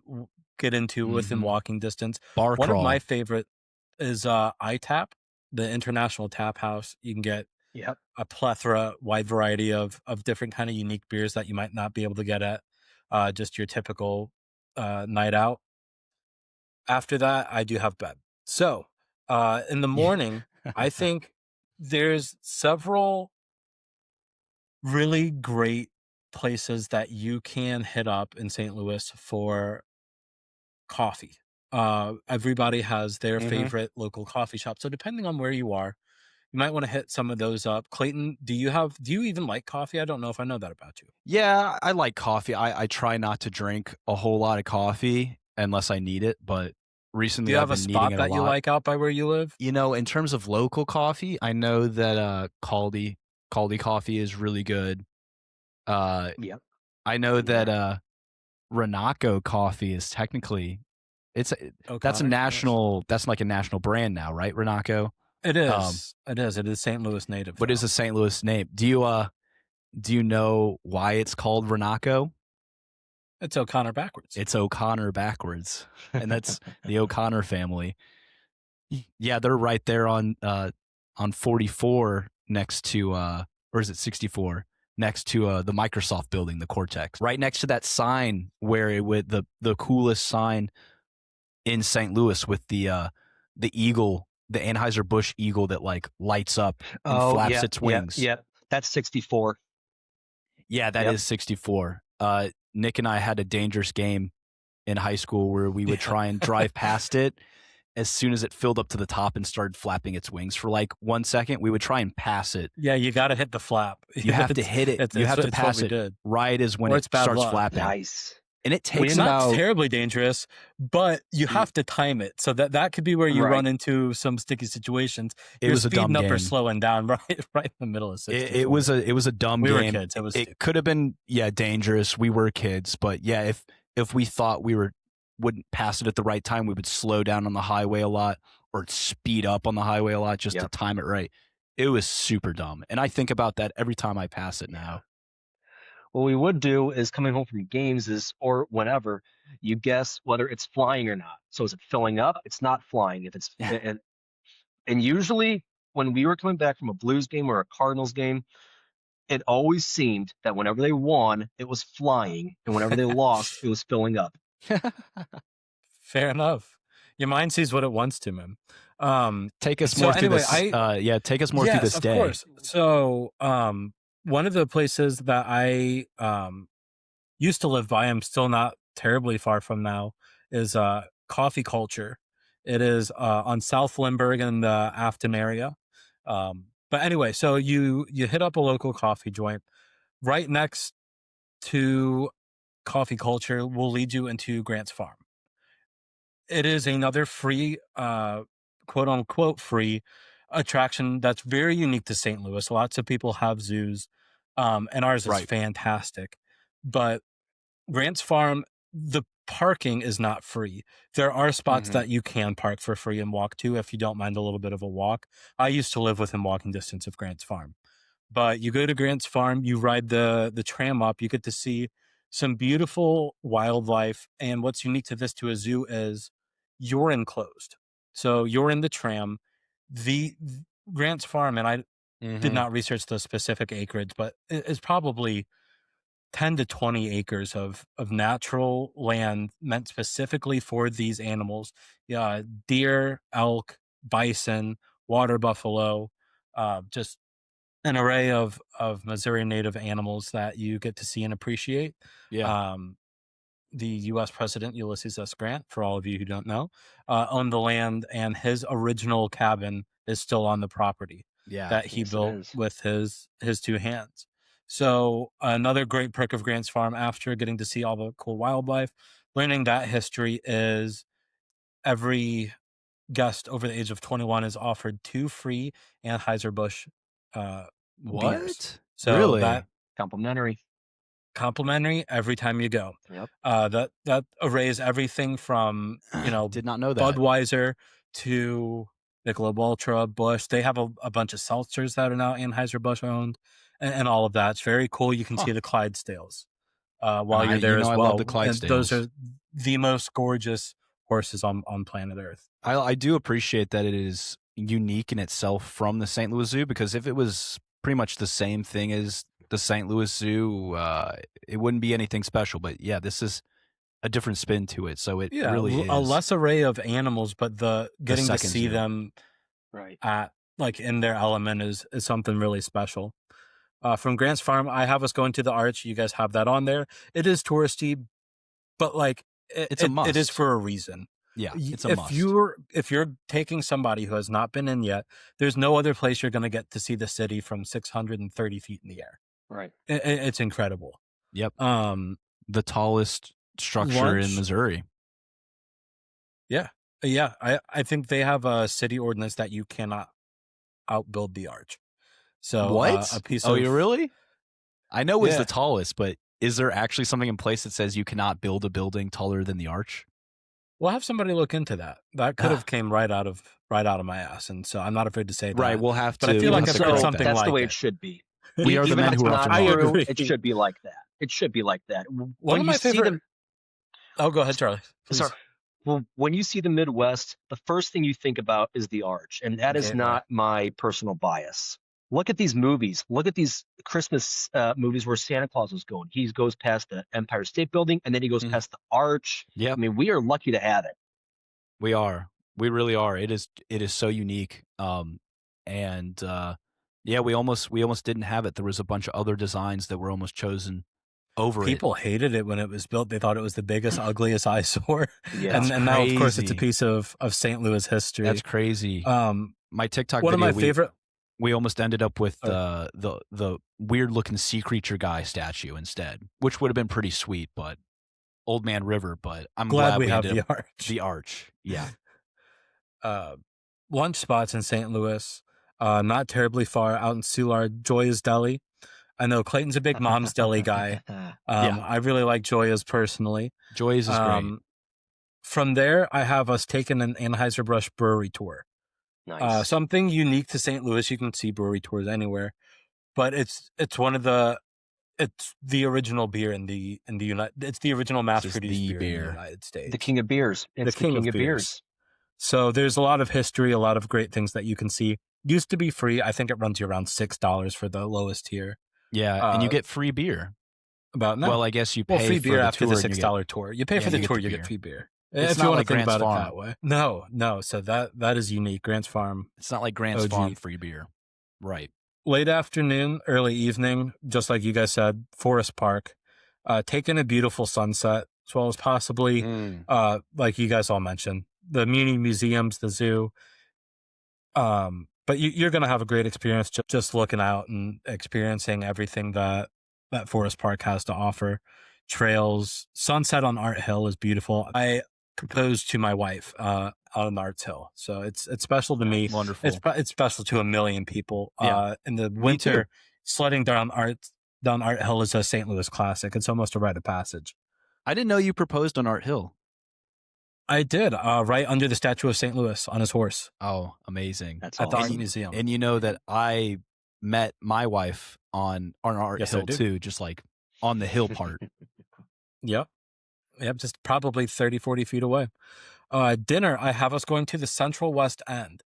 Speaker 2: get into within walking distance.
Speaker 1: Bar
Speaker 2: One
Speaker 1: crawl.
Speaker 2: of my favorite is iTap, the International Tap House. You can get a plethora, wide variety of different kind of unique beers that you might not be able to get at just your typical night out. After that, I do have bed. So in the morning, I think there's several really great places that you can hit up in St. Louis for coffee. everybody has their
Speaker 3: Mhm.
Speaker 2: favorite local coffee shop. So depending on where you are, you might want to hit some of those up. Clayton, do you even like coffee? I don't know if I know that about you.
Speaker 1: Yeah, I like coffee. I try not to drink a whole lot of coffee unless I need it, but
Speaker 2: Do
Speaker 1: recently
Speaker 2: you
Speaker 1: I've
Speaker 2: have a
Speaker 1: been needing
Speaker 2: spot
Speaker 1: it a
Speaker 2: that you
Speaker 1: lot.
Speaker 2: like out by where you live?
Speaker 1: In terms of local coffee, I know that Caldi coffee is really good. Uh,
Speaker 3: Yep.
Speaker 1: I know
Speaker 3: Yeah.
Speaker 1: that Renako coffee is technically that's a
Speaker 2: O'Connor? Yes.
Speaker 1: national that's like a national brand now, right? Renako.
Speaker 2: It
Speaker 1: Um,
Speaker 2: is. It is. It is St. Louis native,
Speaker 1: but it's
Speaker 2: though.
Speaker 1: a St. Louis name. Do you know why it's called Renako?
Speaker 2: It's O'Connor backwards.
Speaker 1: It's O'Connor backwards, and that's the O'Connor family. Yeah, they're right there on 44 next to or is it 64 next to the Microsoft building, the Cortex. Right next to that sign where it with the coolest sign in St. Louis with the eagle, the Anheuser-Busch eagle that like lights up and
Speaker 3: Oh,
Speaker 1: flaps
Speaker 3: yeah,
Speaker 1: its
Speaker 3: yeah,
Speaker 1: wings.
Speaker 3: yeah. That's 64.
Speaker 1: Yeah, that
Speaker 3: Yep.
Speaker 1: is 64. Nick and I had a dangerous game in high school where we would try and drive past it. As soon as it filled up to the top and started flapping its wings for like 1 second, we would try and pass it.
Speaker 2: Yeah, you got to hit the flap.
Speaker 1: You have to hit it. You have to pass it
Speaker 2: did.
Speaker 1: right as when
Speaker 2: Or
Speaker 1: it
Speaker 2: it's bad
Speaker 1: starts
Speaker 2: luck.
Speaker 1: flapping.
Speaker 3: Nice.
Speaker 1: And it
Speaker 3: Well,
Speaker 1: takes
Speaker 2: It's not
Speaker 1: about
Speaker 2: terribly dangerous, but you have to time it. So that could be where you
Speaker 3: Right.
Speaker 2: run into some sticky situations.
Speaker 1: it
Speaker 2: You're
Speaker 1: was a dumb
Speaker 2: speeding up or
Speaker 1: game.
Speaker 2: slowing down right in the middle of 64.
Speaker 1: It was a dumb
Speaker 2: We
Speaker 1: game.
Speaker 2: were kids. It was stupid.
Speaker 1: could have been dangerous. We were kids, but yeah, if we thought we wouldn't pass it at the right time, we would slow down on the highway a lot or speed up on the highway a lot just to
Speaker 3: Yep.
Speaker 1: time it right. It was super dumb. And I think about that every time I pass it now.
Speaker 3: What we would do is coming home from games or whenever, you guess whether it's flying or not. So is it filling up? It's not flying. If it's and usually when we were coming back from a Blues game or a Cardinals game, it always seemed that whenever they won, it was flying, and whenever they lost, it was filling up.
Speaker 2: Fair enough. Your mind sees what it wants to, man.
Speaker 1: Take us
Speaker 2: So
Speaker 1: more through
Speaker 2: anyway,
Speaker 1: this. Take us more through this day.
Speaker 2: Of course. So, one of the places that I used to live by, I'm still not terribly far from now, is Coffee Culture. It is on South Limburg in the Afton area. But anyway, so you hit up a local coffee joint right next to Coffee Culture will lead you into Grant's Farm. It is another free, quote unquote free attraction that's very unique to St. Louis. Lots of people have zoos, and ours is
Speaker 1: Right.
Speaker 2: fantastic. But Grant's Farm, the parking is not free. There are spots that you can park for free and walk to if you don't mind a little bit of a walk. I used to live within walking distance of Grant's Farm. But you go to Grant's Farm, you ride the tram up, you get to see some beautiful wildlife. And what's unique to a zoo is you're enclosed. So you're in the tram. The Grant's Farm, and I did not research the specific acreage, but it's probably 10 to 20 acres of natural land meant specifically for these animals. Yeah, deer, elk, bison, water buffalo, just an array of Missouri native animals that you get to see and appreciate.
Speaker 1: Yeah.
Speaker 2: The U.S. President Ulysses S. Grant, for all of you who don't know, owned the land, and his original cabin is still on the property
Speaker 1: Yeah.
Speaker 2: that he
Speaker 3: Yes, it
Speaker 2: built
Speaker 3: is.
Speaker 2: with his two hands. So another great perk of Grant's Farm, after getting to see all the cool wildlife, learning that history, is every guest over the age of 21 is offered 2 free Anheuser-Busch beers.
Speaker 1: What?
Speaker 2: So
Speaker 1: Really?
Speaker 2: that
Speaker 3: Complimentary.
Speaker 2: complimentary every time you go.
Speaker 3: Yep.
Speaker 2: That arrays everything from,
Speaker 1: Did not know that.
Speaker 2: Budweiser to Michelob Ultra, Busch. They have a bunch of seltzers that are now Anheuser-Busch owned, and all of that. It's very cool. You can see the Clydesdales while you're there as
Speaker 1: I
Speaker 2: well.
Speaker 1: love the
Speaker 2: And those
Speaker 1: Clydesdales.
Speaker 2: are the most gorgeous horses on planet Earth.
Speaker 1: I do appreciate that it is unique in itself from the St. Louis Zoo, because if it was pretty much the same thing as the St. Louis Zoo, it wouldn't be anything special. But yeah, this is a different spin to it. So it really is
Speaker 2: a less array of animals, but getting to
Speaker 1: second
Speaker 2: see
Speaker 1: zoo.
Speaker 2: them
Speaker 3: Right.
Speaker 2: at in their element is something really special. From Grant's Farm, I have us going to the Arch. You guys have that on there. It is touristy, but
Speaker 1: It's a
Speaker 2: it is
Speaker 1: must.
Speaker 2: for a reason.
Speaker 1: Yeah, it's a
Speaker 2: if
Speaker 1: must.
Speaker 2: if you're taking somebody who has not been in yet, there's no other place you're going to get to see the city from 630 feet in the air.
Speaker 3: Right.
Speaker 2: It's incredible.
Speaker 1: Yep. The tallest structure in Missouri.
Speaker 2: Yeah. I think they have a city ordinance that you cannot outbuild the arch. So
Speaker 1: what?
Speaker 2: A piece
Speaker 1: Oh,
Speaker 2: of
Speaker 1: you really? I know it's
Speaker 2: Yeah.
Speaker 1: the tallest, but is there actually something in place that says you cannot build a building taller than the arch?
Speaker 2: We'll have somebody look into that. That could have came right out of my ass, and so I'm not afraid to say that.
Speaker 1: Right, we'll have
Speaker 2: But
Speaker 1: to.
Speaker 2: I feel
Speaker 1: we'll
Speaker 2: like
Speaker 1: have
Speaker 2: if
Speaker 1: to
Speaker 2: it's
Speaker 1: correct
Speaker 2: something
Speaker 1: that.
Speaker 3: That's
Speaker 2: like
Speaker 3: the way
Speaker 2: it.
Speaker 3: it should be.
Speaker 1: We are the
Speaker 3: Even
Speaker 1: men
Speaker 3: if
Speaker 1: who
Speaker 3: it's
Speaker 1: are
Speaker 3: not
Speaker 1: often wrong.
Speaker 3: true,
Speaker 2: agree.
Speaker 3: it should be like that. It should be like that.
Speaker 2: One
Speaker 3: When
Speaker 2: of
Speaker 3: you
Speaker 2: my
Speaker 3: see
Speaker 2: favorite.
Speaker 3: them,
Speaker 2: Oh, go ahead, Charlie. Please.
Speaker 3: sorry. Well, when you see the Midwest, the first thing you think about is the arch, and that is
Speaker 2: Gateway.
Speaker 3: not my personal bias. Look at these movies. Look at these Christmas movies where Santa Claus is going. He goes past the Empire State Building, and then he goes past the arch.
Speaker 1: Yep.
Speaker 3: I mean, we are lucky to have it.
Speaker 1: We are. We really are. It is so unique. Yeah, we almost didn't have it. There was a bunch of other designs that were almost chosen over
Speaker 2: People hated it when it was built. They thought it was the biggest, ugliest eyesore.
Speaker 3: Yeah.
Speaker 2: and now, of course, it's a
Speaker 1: crazy.
Speaker 2: piece of St. Louis history.
Speaker 1: That's crazy. My TikTok
Speaker 2: One
Speaker 1: video,
Speaker 2: of my favorite.
Speaker 1: we almost ended up with the weird looking sea creature guy statue instead, which would have been pretty sweet, but Old Man River. But I'm glad
Speaker 2: we have
Speaker 1: ended
Speaker 2: the
Speaker 1: up
Speaker 2: arch.
Speaker 1: the arch. Yeah.
Speaker 2: Lunch spots in St. Louis, not terribly far out in Soulard, Joya's Deli. I know Clayton's a big Mom's Deli guy. I really like Joya's personally.
Speaker 1: Joya's is great.
Speaker 2: From there, I have us taking an Anheuser-Busch brewery tour.
Speaker 3: Nice.
Speaker 2: Something unique to St. Louis. You can see brewery tours anywhere, but it's the original beer in the United. It's the original mass-produced beer in the United States.
Speaker 3: The king of beers. It's the king of beers.
Speaker 2: So there's a lot of history, a lot of great things that you can see. Used to be free. I think it runs you around $6 for the lowest tier.
Speaker 1: Yeah, and you get free beer.
Speaker 2: Well,
Speaker 1: I guess you pay
Speaker 2: free
Speaker 1: for
Speaker 2: beer
Speaker 1: the
Speaker 2: after
Speaker 1: tour
Speaker 2: the
Speaker 1: and
Speaker 2: $6 tour. You pay for the tour, you get free beer.
Speaker 1: It's
Speaker 2: if
Speaker 1: not
Speaker 2: you want
Speaker 1: like
Speaker 2: to think
Speaker 1: Grant's
Speaker 2: about
Speaker 1: Farm.
Speaker 2: it that way. No. So that is unique. Grant's Farm.
Speaker 1: It's not like Grant's
Speaker 2: OG.
Speaker 1: Farm free beer. Right.
Speaker 2: Late afternoon, early evening, just like you guys said, Forest Park. Taking a beautiful sunset, as well as possibly, like you guys all mentioned, the Muni museums, the zoo. But you're going to have a great experience just looking out and experiencing everything that Forest Park has to offer. Trails, sunset on Art Hill is beautiful. I proposed to my wife on Arts Hill, so it's special to me.
Speaker 1: Wonderful.
Speaker 2: It's special to a million people.
Speaker 1: Yeah.
Speaker 2: In the winter, sledding down Art Hill is a St. Louis classic. It's almost a rite of passage.
Speaker 1: I didn't know you proposed on Art Hill.
Speaker 2: I did, right under the statue of St. Louis on his horse.
Speaker 1: Oh, amazing.
Speaker 3: That's
Speaker 2: at the
Speaker 3: awesome.
Speaker 2: Art Museum.
Speaker 1: And you know that I met my wife on Art Hill too, just like on the hill part.
Speaker 2: Yep, just probably 30, 40 feet away. Dinner, I have us going to the Central West End.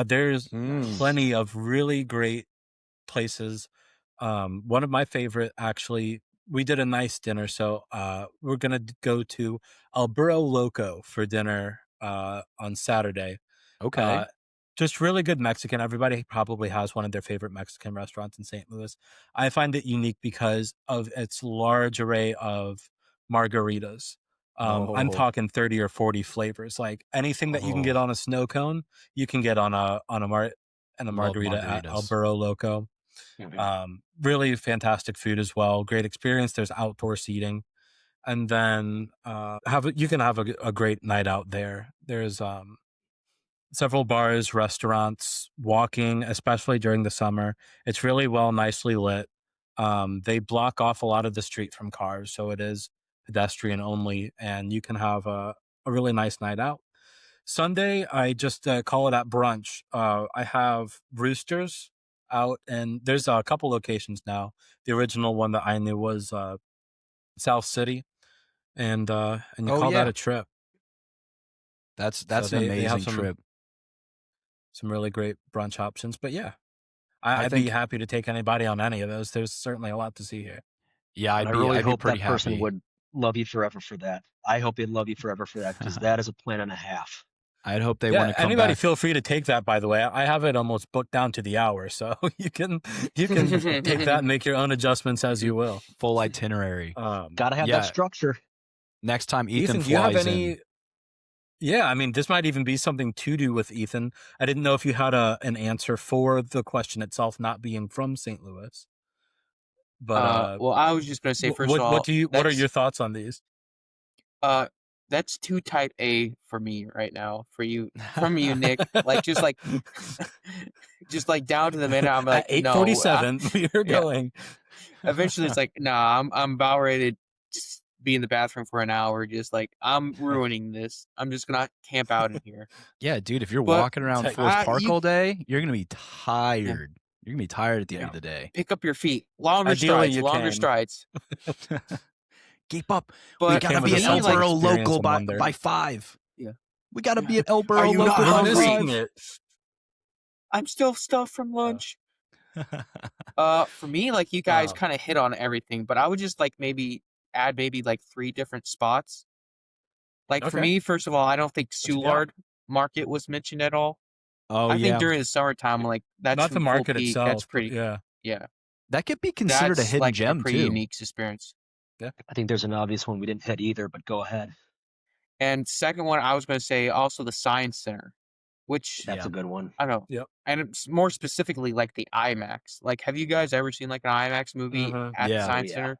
Speaker 2: There's plenty of really great places. One of my favorite, actually, we did a nice dinner, so we're going to go to El Burro Loco for dinner on Saturday.
Speaker 1: Okay.
Speaker 2: Just really good Mexican. Everybody probably has one of their favorite Mexican restaurants in St. Louis. I find it unique because of its large array of margaritas. I'm talking 30 or 40 flavors. Like anything that you can get on a snow cone, you can get on a margarita at El Burro Loco. Really fantastic food as well. Great experience. There's outdoor seating, and then you can have a great night out there. There's several bars, restaurants, walking, especially during the summer. It's really nicely lit. They block off a lot of the street from cars, so it is pedestrian only, and you can have a really nice night out. Sunday, I just call it at brunch. I have Roosters out, and there's a couple locations now. The original one that I knew was South City, and you call that a trip.
Speaker 1: That's an amazing trip.
Speaker 2: Some really great brunch options, but yeah, I'd be happy to take anybody on any of those. There's certainly a lot to see here.
Speaker 1: Yeah,
Speaker 3: I really hope
Speaker 1: pretty
Speaker 3: that person
Speaker 1: happy.
Speaker 3: would love you forever for that. I hope they'd love you forever for that, because that is a plan and a half.
Speaker 1: I'd hope they want to come
Speaker 2: anybody
Speaker 1: back.
Speaker 2: Feel free to take that, by the way. I have it almost booked down to the hour, so you can take that and make your own adjustments as you will.
Speaker 1: Full itinerary.
Speaker 3: Gotta have that structure.
Speaker 1: Next time Ethan
Speaker 2: do you have
Speaker 1: flies
Speaker 2: any
Speaker 1: in.
Speaker 2: Yeah, I mean, this might even be something to do with Ethan. I didn't know if you had an answer for the question itself, not being from St. Louis. But
Speaker 4: Well, I was just gonna say, first of all,
Speaker 2: what are your thoughts on these?
Speaker 4: That's too tight A for me right now. From you, Nick. Like just like just like down to the minute, I'm like,
Speaker 2: At 8:47,
Speaker 4: no.
Speaker 2: we are
Speaker 4: Yeah.
Speaker 2: going.
Speaker 4: Eventually, it's like, nah, I'm about ready to just be in the bathroom for an hour. Just like I'm ruining this. I'm just gonna camp out in here.
Speaker 1: Yeah, dude, if you're
Speaker 4: But
Speaker 1: walking around Forest Park
Speaker 4: you
Speaker 1: all day, you're gonna be tired. You're gonna be tired at the end of the day.
Speaker 4: pick up your feet, longer
Speaker 2: Ideally,
Speaker 4: strides,
Speaker 2: you
Speaker 4: longer
Speaker 2: can.
Speaker 4: strides.
Speaker 1: Keep up. We
Speaker 4: But
Speaker 1: gotta
Speaker 2: Cam
Speaker 1: be
Speaker 2: with
Speaker 1: at
Speaker 2: a
Speaker 4: me, like,
Speaker 1: Elborough
Speaker 2: self-experience
Speaker 1: local
Speaker 2: and wonder.
Speaker 1: by 5.
Speaker 4: Yeah.
Speaker 1: We gotta be at
Speaker 4: Are
Speaker 1: Elborough
Speaker 4: you
Speaker 1: local
Speaker 4: not
Speaker 1: by
Speaker 4: hungry?
Speaker 1: 5.
Speaker 2: It.
Speaker 4: I'm still stuffed from lunch. For me, like you guys kind of hit on everything, but I would just like maybe add like 3 different spots. Like for me, first of all, I don't think Soulard Market was mentioned at all.
Speaker 1: Oh,
Speaker 4: I
Speaker 1: yeah.
Speaker 4: think during the summertime, like that's
Speaker 2: Not the market
Speaker 4: peak.
Speaker 2: itself.
Speaker 4: That's pretty.
Speaker 2: Yeah.
Speaker 4: Yeah,
Speaker 1: That could be considered a
Speaker 4: that's
Speaker 1: hidden
Speaker 4: like
Speaker 1: gem
Speaker 4: a pretty
Speaker 1: too.
Speaker 4: unique experience.
Speaker 3: I think there's an obvious one we didn't hit either, but go ahead.
Speaker 4: And second one, I was going to say also the Science Center, which
Speaker 3: That's a good one.
Speaker 4: I don't know.
Speaker 2: Yep.
Speaker 4: And it's more specifically like the IMAX. Like, have you guys ever seen like an IMAX movie at the Science Center?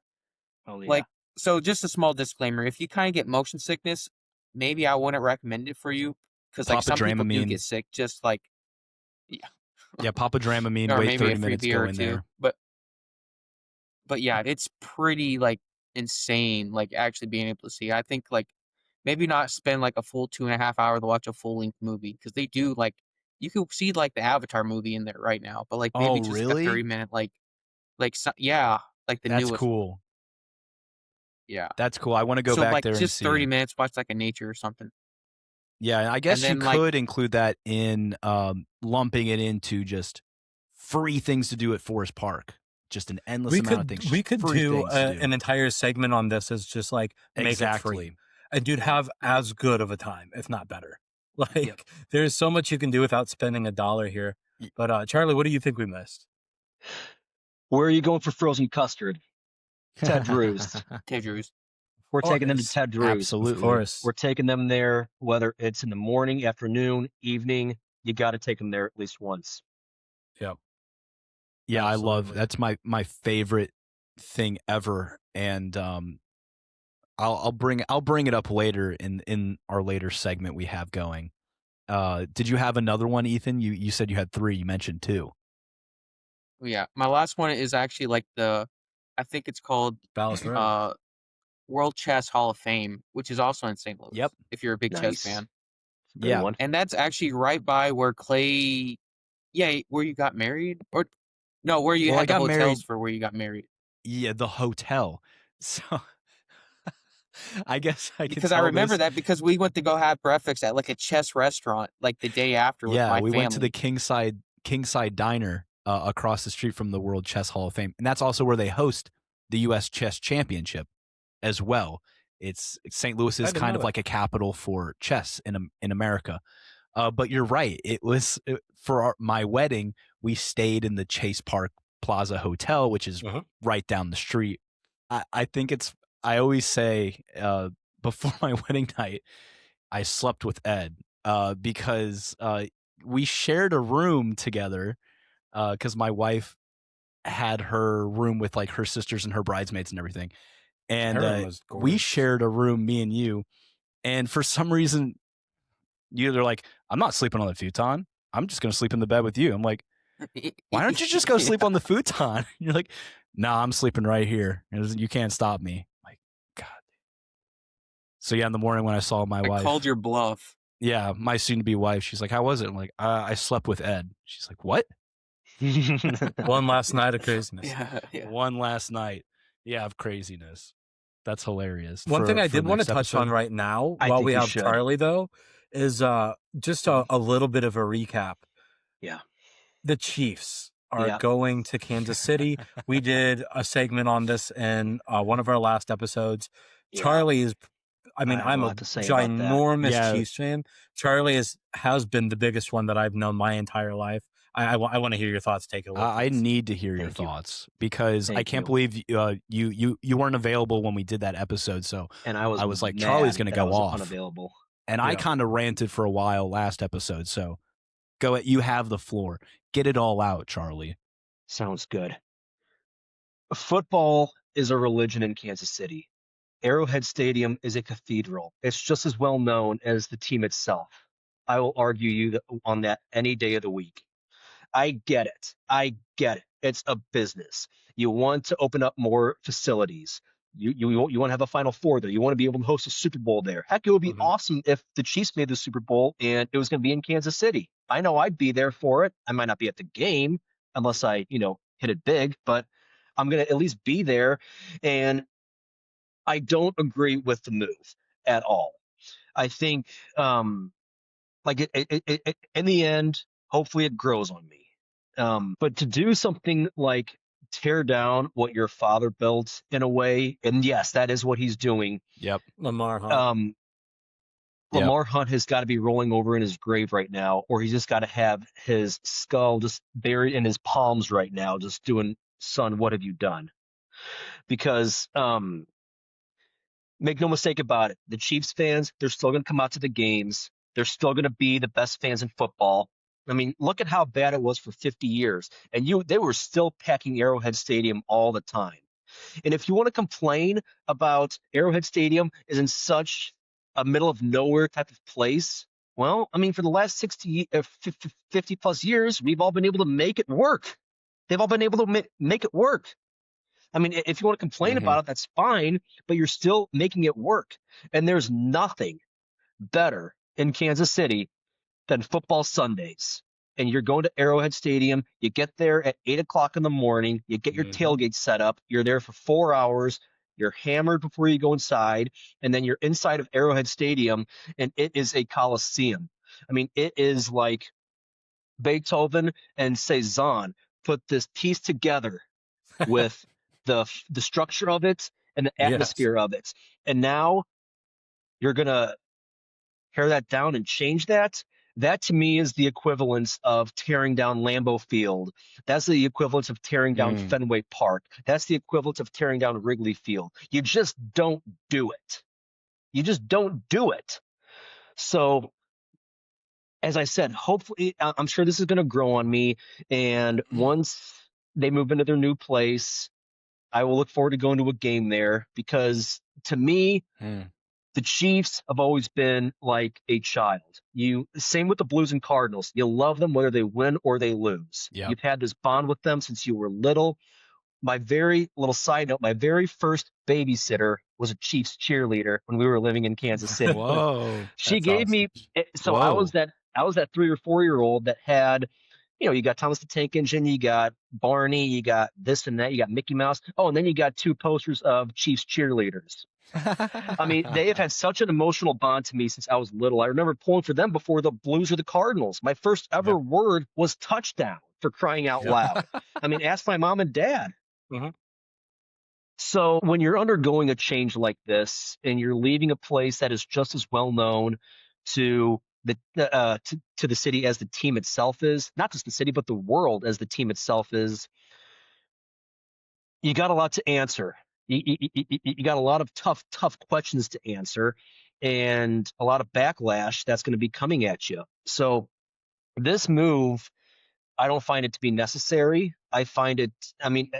Speaker 3: Oh yeah.
Speaker 4: Like, so just a small disclaimer: if you kind of get motion sickness, maybe I wouldn't recommend it for you because like some people do get sick. Just like,
Speaker 1: Yeah, Papa Dramamine.
Speaker 4: or
Speaker 1: Wait
Speaker 4: maybe
Speaker 1: 30
Speaker 4: a free
Speaker 1: minutes,
Speaker 4: beer
Speaker 1: go
Speaker 4: or
Speaker 1: in
Speaker 4: two.
Speaker 1: there.
Speaker 4: But yeah, it's pretty like insane. Like actually being able to see. I think like maybe not spend like a full 2.5 hours to watch a full length movie because they do like you can see like the Avatar movie in there right now, but like maybe just like a 30-minute like like the
Speaker 1: That's
Speaker 4: newest.
Speaker 1: cool.
Speaker 4: Yeah,
Speaker 1: That's cool. I want to go
Speaker 4: so
Speaker 1: back
Speaker 4: like
Speaker 1: there and
Speaker 4: just
Speaker 1: see.
Speaker 4: 30 minutes, watch like a nature or something.
Speaker 1: Yeah, I guess you
Speaker 4: then, like-
Speaker 1: could include that in lumping it into just free things to do at Forest Park. Just an endless amount of things.
Speaker 2: We could do
Speaker 1: an
Speaker 2: an entire segment on this as just like make it free. And dude, have as good of a time, if not better. Like there's so much you can do without spending $1 here. But Charlie, what do you think we missed?
Speaker 3: Where are you going for frozen custard? Ted Drew's.
Speaker 4: Ted Drew's.
Speaker 3: We're taking them to Ted Drew's.
Speaker 1: Absolutely.
Speaker 2: Of course.
Speaker 3: We're taking them there, whether it's in the morning, afternoon, evening. You got to take them there at least once.
Speaker 2: Yep.
Speaker 1: Yeah,
Speaker 2: Absolutely.
Speaker 1: I love that's my favorite thing ever, and I'll bring it up later in our later segment we have going. Did you have another one, Ethan? You said you had 3. You mentioned 2.
Speaker 4: Yeah, my last one is actually like I think it's called
Speaker 2: Ballast Road.
Speaker 4: World Chess Hall of Fame, which is also in St. Louis.
Speaker 1: Yep.
Speaker 4: If you're a big chess fan.
Speaker 3: Good one.
Speaker 4: And that's actually right by where Clay, where you got married, or no, where you had the hotels
Speaker 1: married.
Speaker 4: for where you got married.
Speaker 1: Yeah, the hotel. So I guess I can
Speaker 4: Because I remember that because we went to go have breakfast at like a chess restaurant like the day after with my
Speaker 1: we
Speaker 4: family.
Speaker 1: went to the Kingside Diner across the street from the World Chess Hall of Fame, and that's also where they host the U.S. Chess Championship as well. St. Louis is kind of like a capital for chess in America. But you're right. It was for my wedding. We stayed in the Chase Park Plaza Hotel, which is right down the street. I think I always say before my wedding night, I slept with Ed because we shared a room together because my wife had her room with like her sisters and her bridesmaids and everything. And we shared a room, me and you. And for some reason, they're like, I'm not sleeping on the futon. I'm just going to sleep in the bed with you. I'm like, why don't you just go sleep on the futon? You're like, nah, I'm sleeping right here. You can't stop me. I'm like, God. So yeah, in the morning when I saw my wife.
Speaker 4: I called your bluff.
Speaker 1: Yeah, my soon-to-be wife. She's like, how was it? I'm like, I slept with Ed. She's like, what?
Speaker 2: One last night of craziness.
Speaker 4: Yeah.
Speaker 1: One last night. Yeah, of craziness. That's hilarious.
Speaker 2: One thing I did want to touch on right now while we have Charlie, though, is just a little bit of a recap.
Speaker 3: Yeah.
Speaker 2: The Chiefs are going to Kansas City. We did a segment on this in one of our last episodes. Yeah. Charlie is, I'm a ginormous Chiefs fan. Charlie has been the biggest one that I've known my entire life. I want to hear your thoughts. Take it away.
Speaker 1: I need to hear your thoughts because I can't believe you weren't available when we did that episode. So
Speaker 3: and I was
Speaker 1: like, Charlie's going to go off.
Speaker 3: Unavailable.
Speaker 1: And I kind of ranted for a while last episode. So go at, you have the floor. Get it all out, Charlie.
Speaker 3: Sounds good. Football is a religion in Kansas City. Arrowhead Stadium is a cathedral. It's just as well known as the team itself. I will argue you on that any day of the week. I get it. It's a business. You want to open up more facilities. You want to have a Final Four there. You want to be able to host a Super Bowl there. Heck, it would be awesome if the Chiefs made the Super Bowl and it was going to be in Kansas City. I know I'd be there for it. I might not be at the game unless I, hit it big, but I'm going to at least be there. And I don't agree with the move at all. I think, in the end, hopefully it grows on me. But to do something like tear down what your father built in a way, and yes, that is what he's doing.
Speaker 1: Yep.
Speaker 2: Lamar Hunt.
Speaker 3: Lamar Hunt has got to be rolling over in his grave right now, or he's just got to have his skull just buried in his palms right now, just doing, son, what have you done? Because make no mistake about it, the Chiefs fans, they're still going to come out to the games. They're still going to be the best fans in football. I mean, look at how bad it was for 50 years. And they were still packing Arrowhead Stadium all the time. And if you want to complain about Arrowhead Stadium is in such a middle of nowhere type of place, well, I mean, for the last 50 plus years, we've all been able to make it work. They've all been able to make it work. I mean, if you want to complain about it, that's fine, but you're still making it work. And there's nothing better in Kansas City than football Sundays. And you're going to Arrowhead Stadium. You get there at 8 o'clock in the morning. You get your tailgate set up. You're there for 4 hours. You're hammered before you go inside. And then you're inside of Arrowhead Stadium, and it is a coliseum. I mean, it is like Beethoven and Cezanne put this piece together with the structure of it and the atmosphere of it. And now you're going to tear that down and change that. That to me is the equivalence of tearing down Lambeau Field. That's the equivalence of tearing down Fenway Park. That's the equivalence of tearing down Wrigley Field. You just don't do it. You just don't do it. So, as I said, hopefully, I'm sure this is going to grow on me. And once they move into their new place, I will look forward to going to a game there because to me, the Chiefs have always been like a child. Same with the Blues and Cardinals. You love them whether they win or they lose.
Speaker 1: Yep.
Speaker 3: You've had this bond with them since you were little. My very little side note, my very first babysitter was a Chiefs cheerleader when we were living in Kansas City.
Speaker 1: Whoa.
Speaker 3: She gave me so I was that 3 or 4 year old that had, you got Thomas the Tank Engine, you got Barney, you got this and that, you got Mickey Mouse. Oh, and then you got 2 posters of Chiefs cheerleaders. I mean, they have had such an emotional bond to me since I was little. I remember pulling for them before the Blues or the Cardinals. My first ever word was touchdown, for crying out loud. I mean, ask my mom and dad. So when you're undergoing a change like this and you're leaving a place that is just as well known to the city as the team itself is, not just the city, but the world as the team itself is, you got a lot to answer. You got a lot of tough questions to answer and a lot of backlash that's going to be coming at you. So this move, I don't find it to be necessary. I find it, I mean,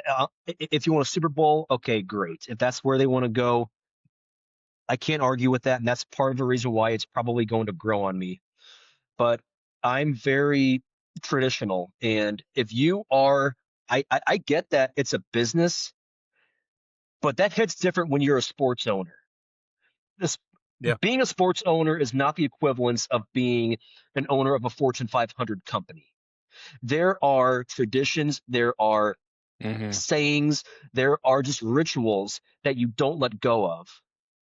Speaker 3: if you want a Super Bowl, okay, great. If that's where they want to go, I can't argue with that. And that's part of the reason why it's probably going to grow on me. But I'm very traditional. And if you are, I get that it's a business, but that hits different when you're a sports owner. Being a sports owner is not the equivalence of being an owner of a Fortune 500 company. There are traditions, there are sayings, there are just rituals that you don't let go of.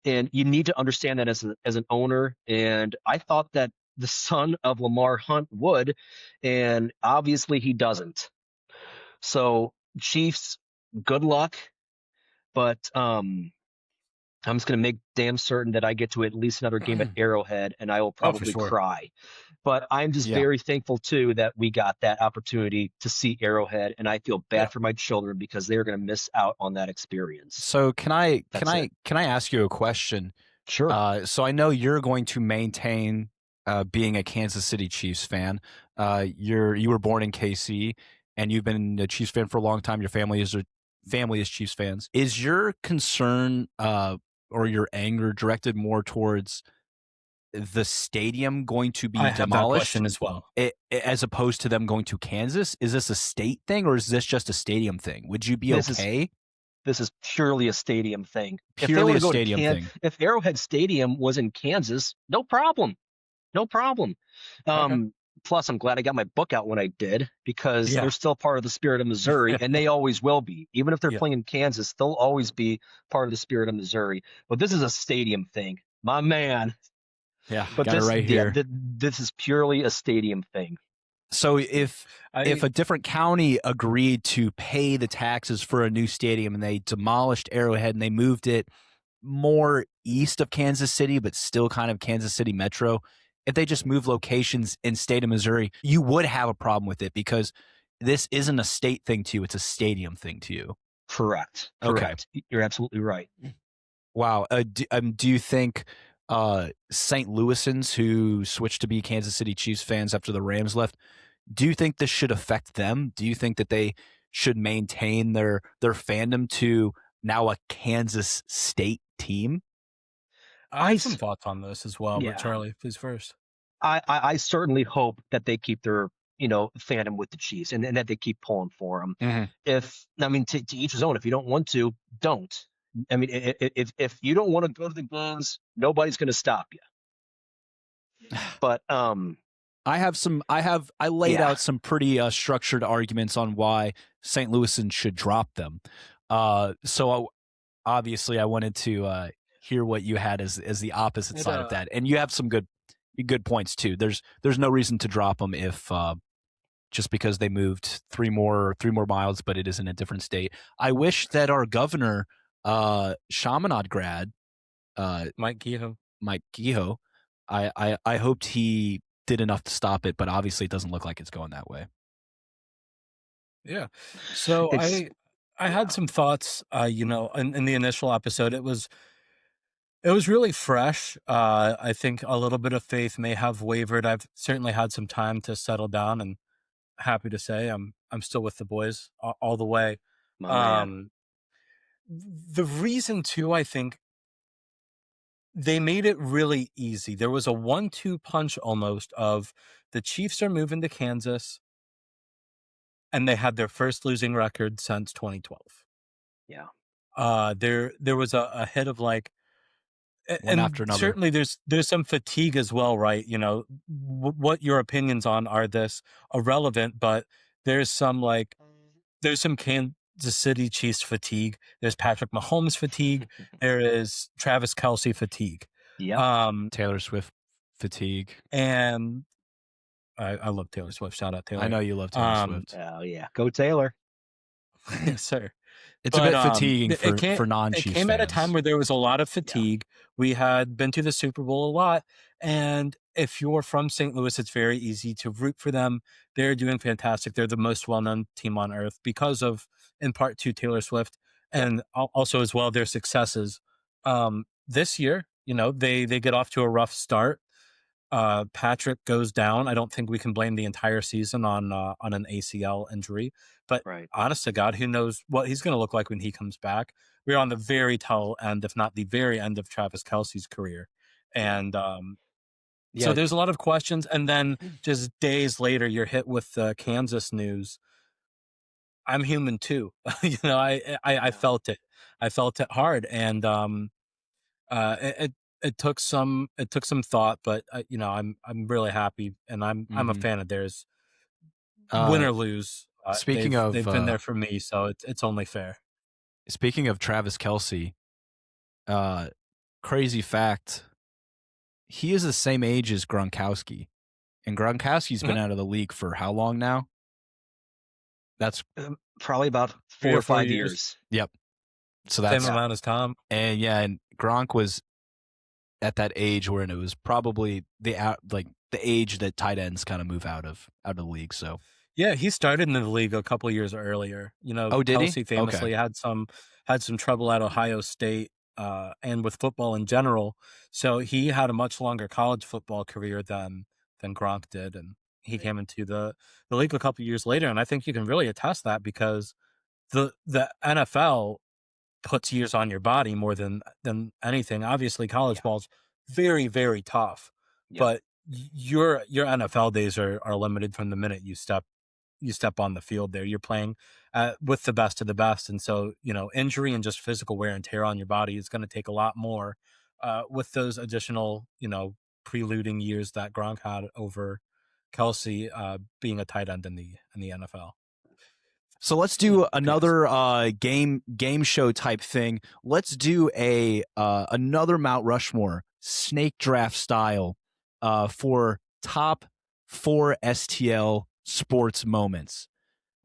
Speaker 3: And you need to understand that as an owner. And I thought that the son of Lamar Hunt would, and obviously he doesn't. So Chiefs, good luck. But I'm just going to make damn certain that I get to at least another game at Arrowhead, and I will probably cry. But I'm just very thankful, too, that we got that opportunity to see Arrowhead, and I feel bad for my children because they're going to miss out on that experience.
Speaker 1: So can I ask you a question?
Speaker 3: Sure.
Speaker 1: So I know you're going to maintain being a Kansas City Chiefs fan. You were born in KC, and you've been a Chiefs fan for a long time. Your family is Chiefs fans. Is your concern or your anger directed more towards the stadium going to be
Speaker 2: I have that
Speaker 1: demolished
Speaker 2: question as well.
Speaker 1: as opposed to them going to Kansas? Is this a state thing or is this just a stadium thing? Would you be okay?
Speaker 3: This is purely a stadium thing.
Speaker 1: Purely a stadium thing.
Speaker 3: If Arrowhead Stadium was in Kansas, no problem. No problem.
Speaker 2: Okay.
Speaker 3: Plus, I'm glad I got my book out when I did, because
Speaker 2: Yeah.
Speaker 3: they're still part of the spirit of Missouri, and they always will be. Even if they're
Speaker 2: Yeah.
Speaker 3: playing in Kansas, they'll always be part of the spirit of Missouri. But this is a stadium thing, my man.
Speaker 1: Yeah,
Speaker 3: But
Speaker 1: got it right here.
Speaker 3: this is purely a stadium thing.
Speaker 1: So if a different county agreed to pay the taxes for a new stadium and they demolished Arrowhead and they moved it more east of Kansas City, but still kind of Kansas City metro, if they just move locations in state of Missouri, you would have a problem with it because this isn't a state thing to you. It's a stadium thing to you.
Speaker 3: Correct.
Speaker 1: Okay.
Speaker 3: You're absolutely right.
Speaker 1: Wow. Do you think St. Louisans who switched to be Kansas City Chiefs fans after the Rams left, do you think this should affect them? Do you think that they should maintain their fandom to now a Kansas State team?
Speaker 2: I have some thoughts on this as well,
Speaker 3: Yeah.
Speaker 2: but Charlie, please first.
Speaker 3: I certainly hope that they keep their fandom with the Chiefs, and that they keep pulling for them.
Speaker 1: Mm-hmm.
Speaker 3: To each his own. If you don't want to, don't. I mean, if you don't want to go to the games, nobody's going to stop you. But
Speaker 1: I laid out some pretty structured arguments on why St. Louisans should drop them. So obviously I wanted to hear what you had as the opposite side of that, and you have some good points too. There's no reason to drop them if just because they moved three more miles, but it is in a different state. I wish that our governor, Chaminade grad,
Speaker 2: Mike
Speaker 1: Kehoe, I hoped he did enough to stop it, but obviously it doesn't look like it's going that way.
Speaker 2: Yeah. So I had some thoughts, in the initial episode. It was really fresh. I think a little bit of faith may have wavered. I've certainly had some time to settle down, and happy to say I'm still with the boys all the way.
Speaker 3: my man.
Speaker 2: The reason too, I think they made it really easy. There was a 1-2 punch almost of the Chiefs are moving to Kansas, and they had their first losing record since 2012.
Speaker 3: Yeah.
Speaker 2: There was a hit of like,
Speaker 1: One after another.
Speaker 2: Certainly there's some fatigue as well, right? What your opinions on are this irrelevant, but there's some Kansas City Chiefs fatigue. There's Patrick Mahomes fatigue. There is Travis Kelce fatigue.
Speaker 3: Yeah.
Speaker 1: Taylor Swift fatigue.
Speaker 2: And I love Taylor Swift. Shout out Taylor.
Speaker 1: I know you love Taylor Swift.
Speaker 3: Oh yeah, go Taylor.
Speaker 2: Yes, sir.
Speaker 1: It's a bit fatiguing for non-Chiefs
Speaker 2: It came
Speaker 1: fans.
Speaker 2: at a time where there was a lot of fatigue. Yeah. We had been to the Super Bowl a lot. And if you're from St. Louis, it's very easy to root for them. They're doing fantastic. They're the most well-known team on earth because of, in part, to Taylor Swift, and also as well their successes. This year, they get off to a rough start. Patrick goes down. I don't think we can blame the entire season on an ACL injury, but honest to God, who knows what he's going to look like when he comes back. We're on the very tail end, if not the very end, of Travis Kelce's career. And so there's a lot of questions. And then just days later, you're hit with the Kansas news. I'm human too. I felt it. I felt it hard. And it took some thought, but I'm really happy, and I'm a fan of theirs. Win or lose, they've been there for me, so it's only fair.
Speaker 1: Speaking of Travis Kelce, crazy fact, he is the same age as Gronkowski, and Gronkowski's been out of the league for how long now? That's
Speaker 3: probably about 4 or 5 years.
Speaker 1: Yep. So that's
Speaker 2: same amount as Tom.
Speaker 1: And and Gronk was at that age where it was probably the age that tight ends kind of move out of the league. So
Speaker 2: yeah, he started in the league a couple of years earlier.
Speaker 1: Did
Speaker 2: Kelce
Speaker 1: he?
Speaker 2: famously had some trouble at Ohio State. and with football in general. So he had a much longer college football career than Gronk did, and he came into the league a couple years later. And I think you can really attest that because the NFL puts years on your body more than anything. Obviously, college ball's very, very tough, but your NFL days are limited from the minute you step on the field there. You're playing with the best of the best. And so, injury and just physical wear and tear on your body is going to take a lot more with those additional, preluding years that Gronk had over Kelsey being a tight end in the NFL.
Speaker 1: So let's do another game show type thing. Let's do another Mount Rushmore snake draft style for top 4 STL sports moments.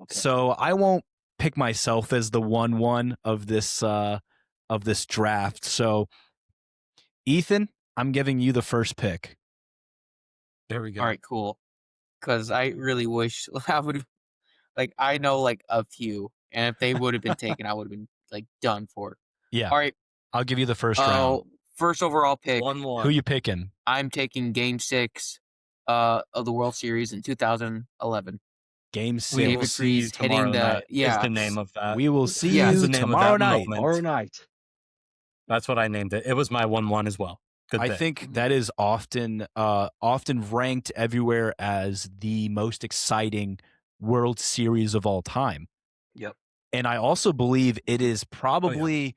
Speaker 1: Okay. So I won't pick myself as the 1-1 of this draft. So Ethan, I'm giving you the first pick.
Speaker 2: There we go.
Speaker 4: All right, cool. Because I really wish I would. I know a few, and if they would have been taken, I would have been done for.
Speaker 1: Yeah.
Speaker 4: All right.
Speaker 1: I'll give you the first round.
Speaker 4: First overall pick.
Speaker 2: 1-1.
Speaker 1: Who you picking?
Speaker 4: I'm taking Game 6 of the World Series in 2011.
Speaker 1: Game 6.
Speaker 2: We will see you tomorrow night. Is the name of that.
Speaker 1: We will see you tomorrow night.
Speaker 3: Tomorrow night.
Speaker 2: That's what I named it. It was my 1-1 as well.
Speaker 1: I think that is often ranked everywhere as the most exciting World Series of all time.
Speaker 3: Yep.
Speaker 1: And I also believe it is probably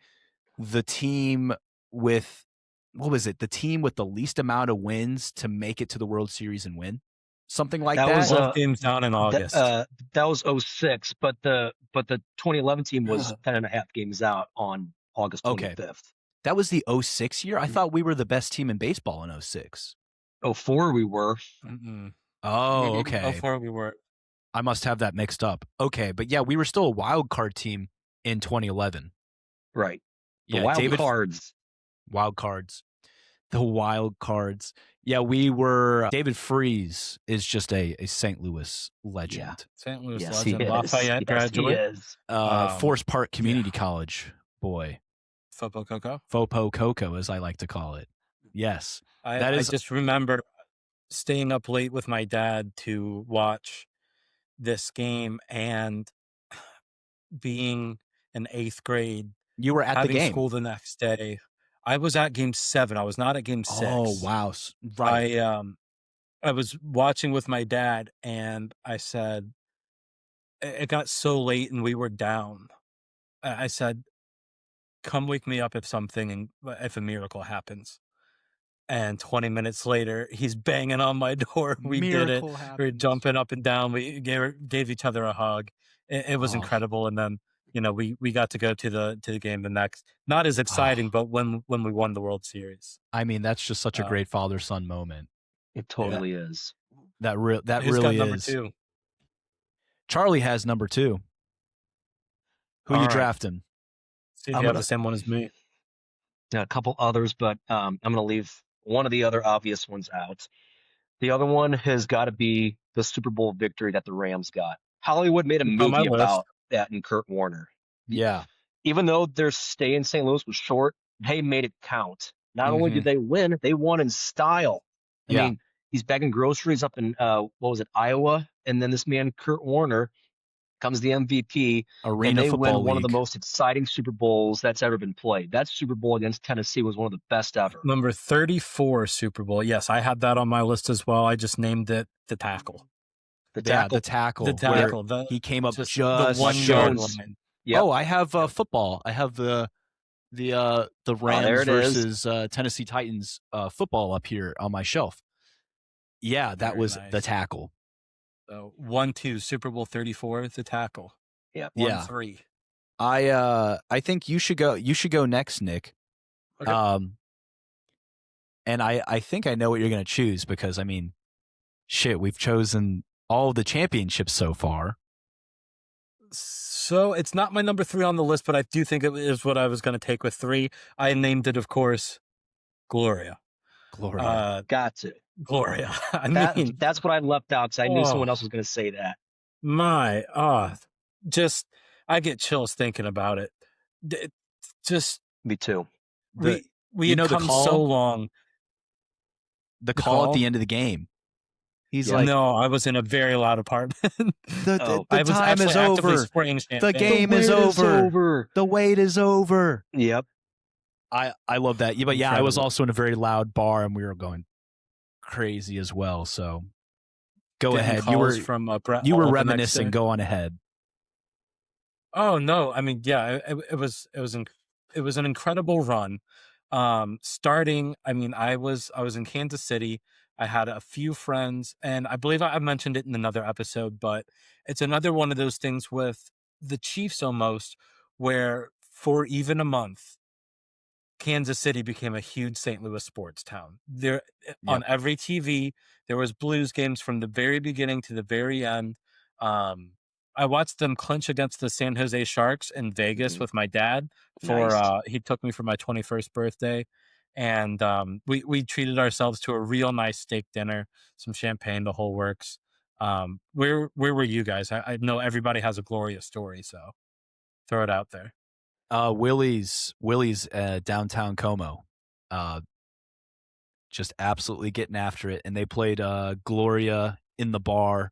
Speaker 1: the team with the team with the least amount of wins to make it to the World Series and win. Something like that.
Speaker 2: Was 12 games down in August.
Speaker 3: That was 06, but the 2011 team was 10.5 games out on August 25th.
Speaker 1: That was the 06 year? I thought we were the best team in baseball in 06.
Speaker 3: 04 we were.
Speaker 2: Mm-mm.
Speaker 1: Oh, okay.
Speaker 2: 04 we were.
Speaker 1: I must have that mixed up. Okay, but yeah, we were still a wild card team in 2011.
Speaker 3: Right.
Speaker 1: The
Speaker 3: wild cards.
Speaker 1: Wild cards. The wild cards. Yeah, we were. David Freese is just a St. Louis legend.
Speaker 2: Yeah. St. Louis
Speaker 3: yes,
Speaker 2: legend. Lafayette graduate.
Speaker 1: Forest Park Community College boy.
Speaker 2: Fopo
Speaker 1: Coco, as I like to call it. Yes.
Speaker 2: I just remember staying up late with my dad to watch this game and being in 8th grade.
Speaker 1: You were at the game.
Speaker 2: Having school the next day. I was at game 7. I was not at game 6.
Speaker 1: Oh, wow. Right.
Speaker 2: I was watching with my dad and I said, it got so late and we were down. I said, come wake me up if a miracle happens. And 20 minutes later, he's banging on my door. We did it. We were jumping up and down. We gave each other a hug. It was incredible. And then, we got to go to the game the next. Not as exciting, but when we won the World Series.
Speaker 1: I mean, that's just such a great father-son moment.
Speaker 3: It totally is.
Speaker 1: That really
Speaker 2: got number
Speaker 1: is.
Speaker 2: 2.
Speaker 1: Charlie has number 2. Who you drafting?
Speaker 2: See if you have the same one as me.
Speaker 3: A couple others, but I'm going to leave one of the other obvious ones out. The other one has got to be the Super Bowl victory that the Rams got. Hollywood made a movie about that in Kurt Warner.
Speaker 1: Yeah.
Speaker 3: Even though their stay in St. Louis was short, they made it count. Not only did they win, they won in style. I mean, he's bagging groceries up in, Iowa? And then this man, Kurt Warner, comes the MVP.
Speaker 1: Arena
Speaker 3: and they
Speaker 1: Football
Speaker 3: win one of
Speaker 1: League.
Speaker 3: the most exciting Super Bowls that's ever been played. That Super Bowl against Tennessee was one of the best ever.
Speaker 2: Number 34 Super Bowl. Yes, I had that on my list as well. I just named it the tackle.
Speaker 1: The tackle.
Speaker 2: The tackle.
Speaker 1: He came up just
Speaker 2: the 1 yard line.
Speaker 1: Yep. Oh, I have football. I have the Rams versus Tennessee Titans football up here on my shelf. Yeah, that
Speaker 2: Very
Speaker 1: was
Speaker 2: nice.
Speaker 1: the tackle.
Speaker 2: So 1-2 Super Bowl 34, the tackle.
Speaker 3: Yeah.
Speaker 2: 1-3.
Speaker 1: I think you should go. You should go next, Nick.
Speaker 2: Okay.
Speaker 1: And I think I know what you're going to choose because I mean, shit, we've chosen all of the championships so far.
Speaker 2: So it's not my number 3 on the list, but I do think it is what I was going to take with 3. I named it, of course, Gloria.
Speaker 3: Got to.
Speaker 2: Gloria.
Speaker 3: That's what I left out because I knew someone else was going to say that.
Speaker 2: I get chills thinking about it.
Speaker 3: Me too.
Speaker 2: we had come so long.
Speaker 1: The call at the end of the game. He's like,
Speaker 2: no, I was in a very loud apartment.
Speaker 1: The time is over. The game is over. The wait is over.
Speaker 3: Yep.
Speaker 1: I love that. But yeah, I was also in a very loud bar and we were going crazy as well. So go ahead. You were reminiscing. Go on ahead.
Speaker 2: Oh no, I mean, yeah, it was an incredible run. Starting, I mean, I was in Kansas City. I had a few friends, and I believe I mentioned it in another episode, but it's another one of those things with the Chiefs almost, where for even a month, Kansas City became a huge St. Louis sports town. There, on every TV, there was Blues games from the very beginning to the very end. I watched them clinch against the San Jose Sharks in Vegas with my dad he took me for my 21st birthday. And we treated ourselves to a real nice steak dinner, some champagne, the whole works. Where were you guys? I know everybody has a glorious story, so throw it out there.
Speaker 1: Willie's downtown Como, just absolutely getting after it, and they played Gloria in the bar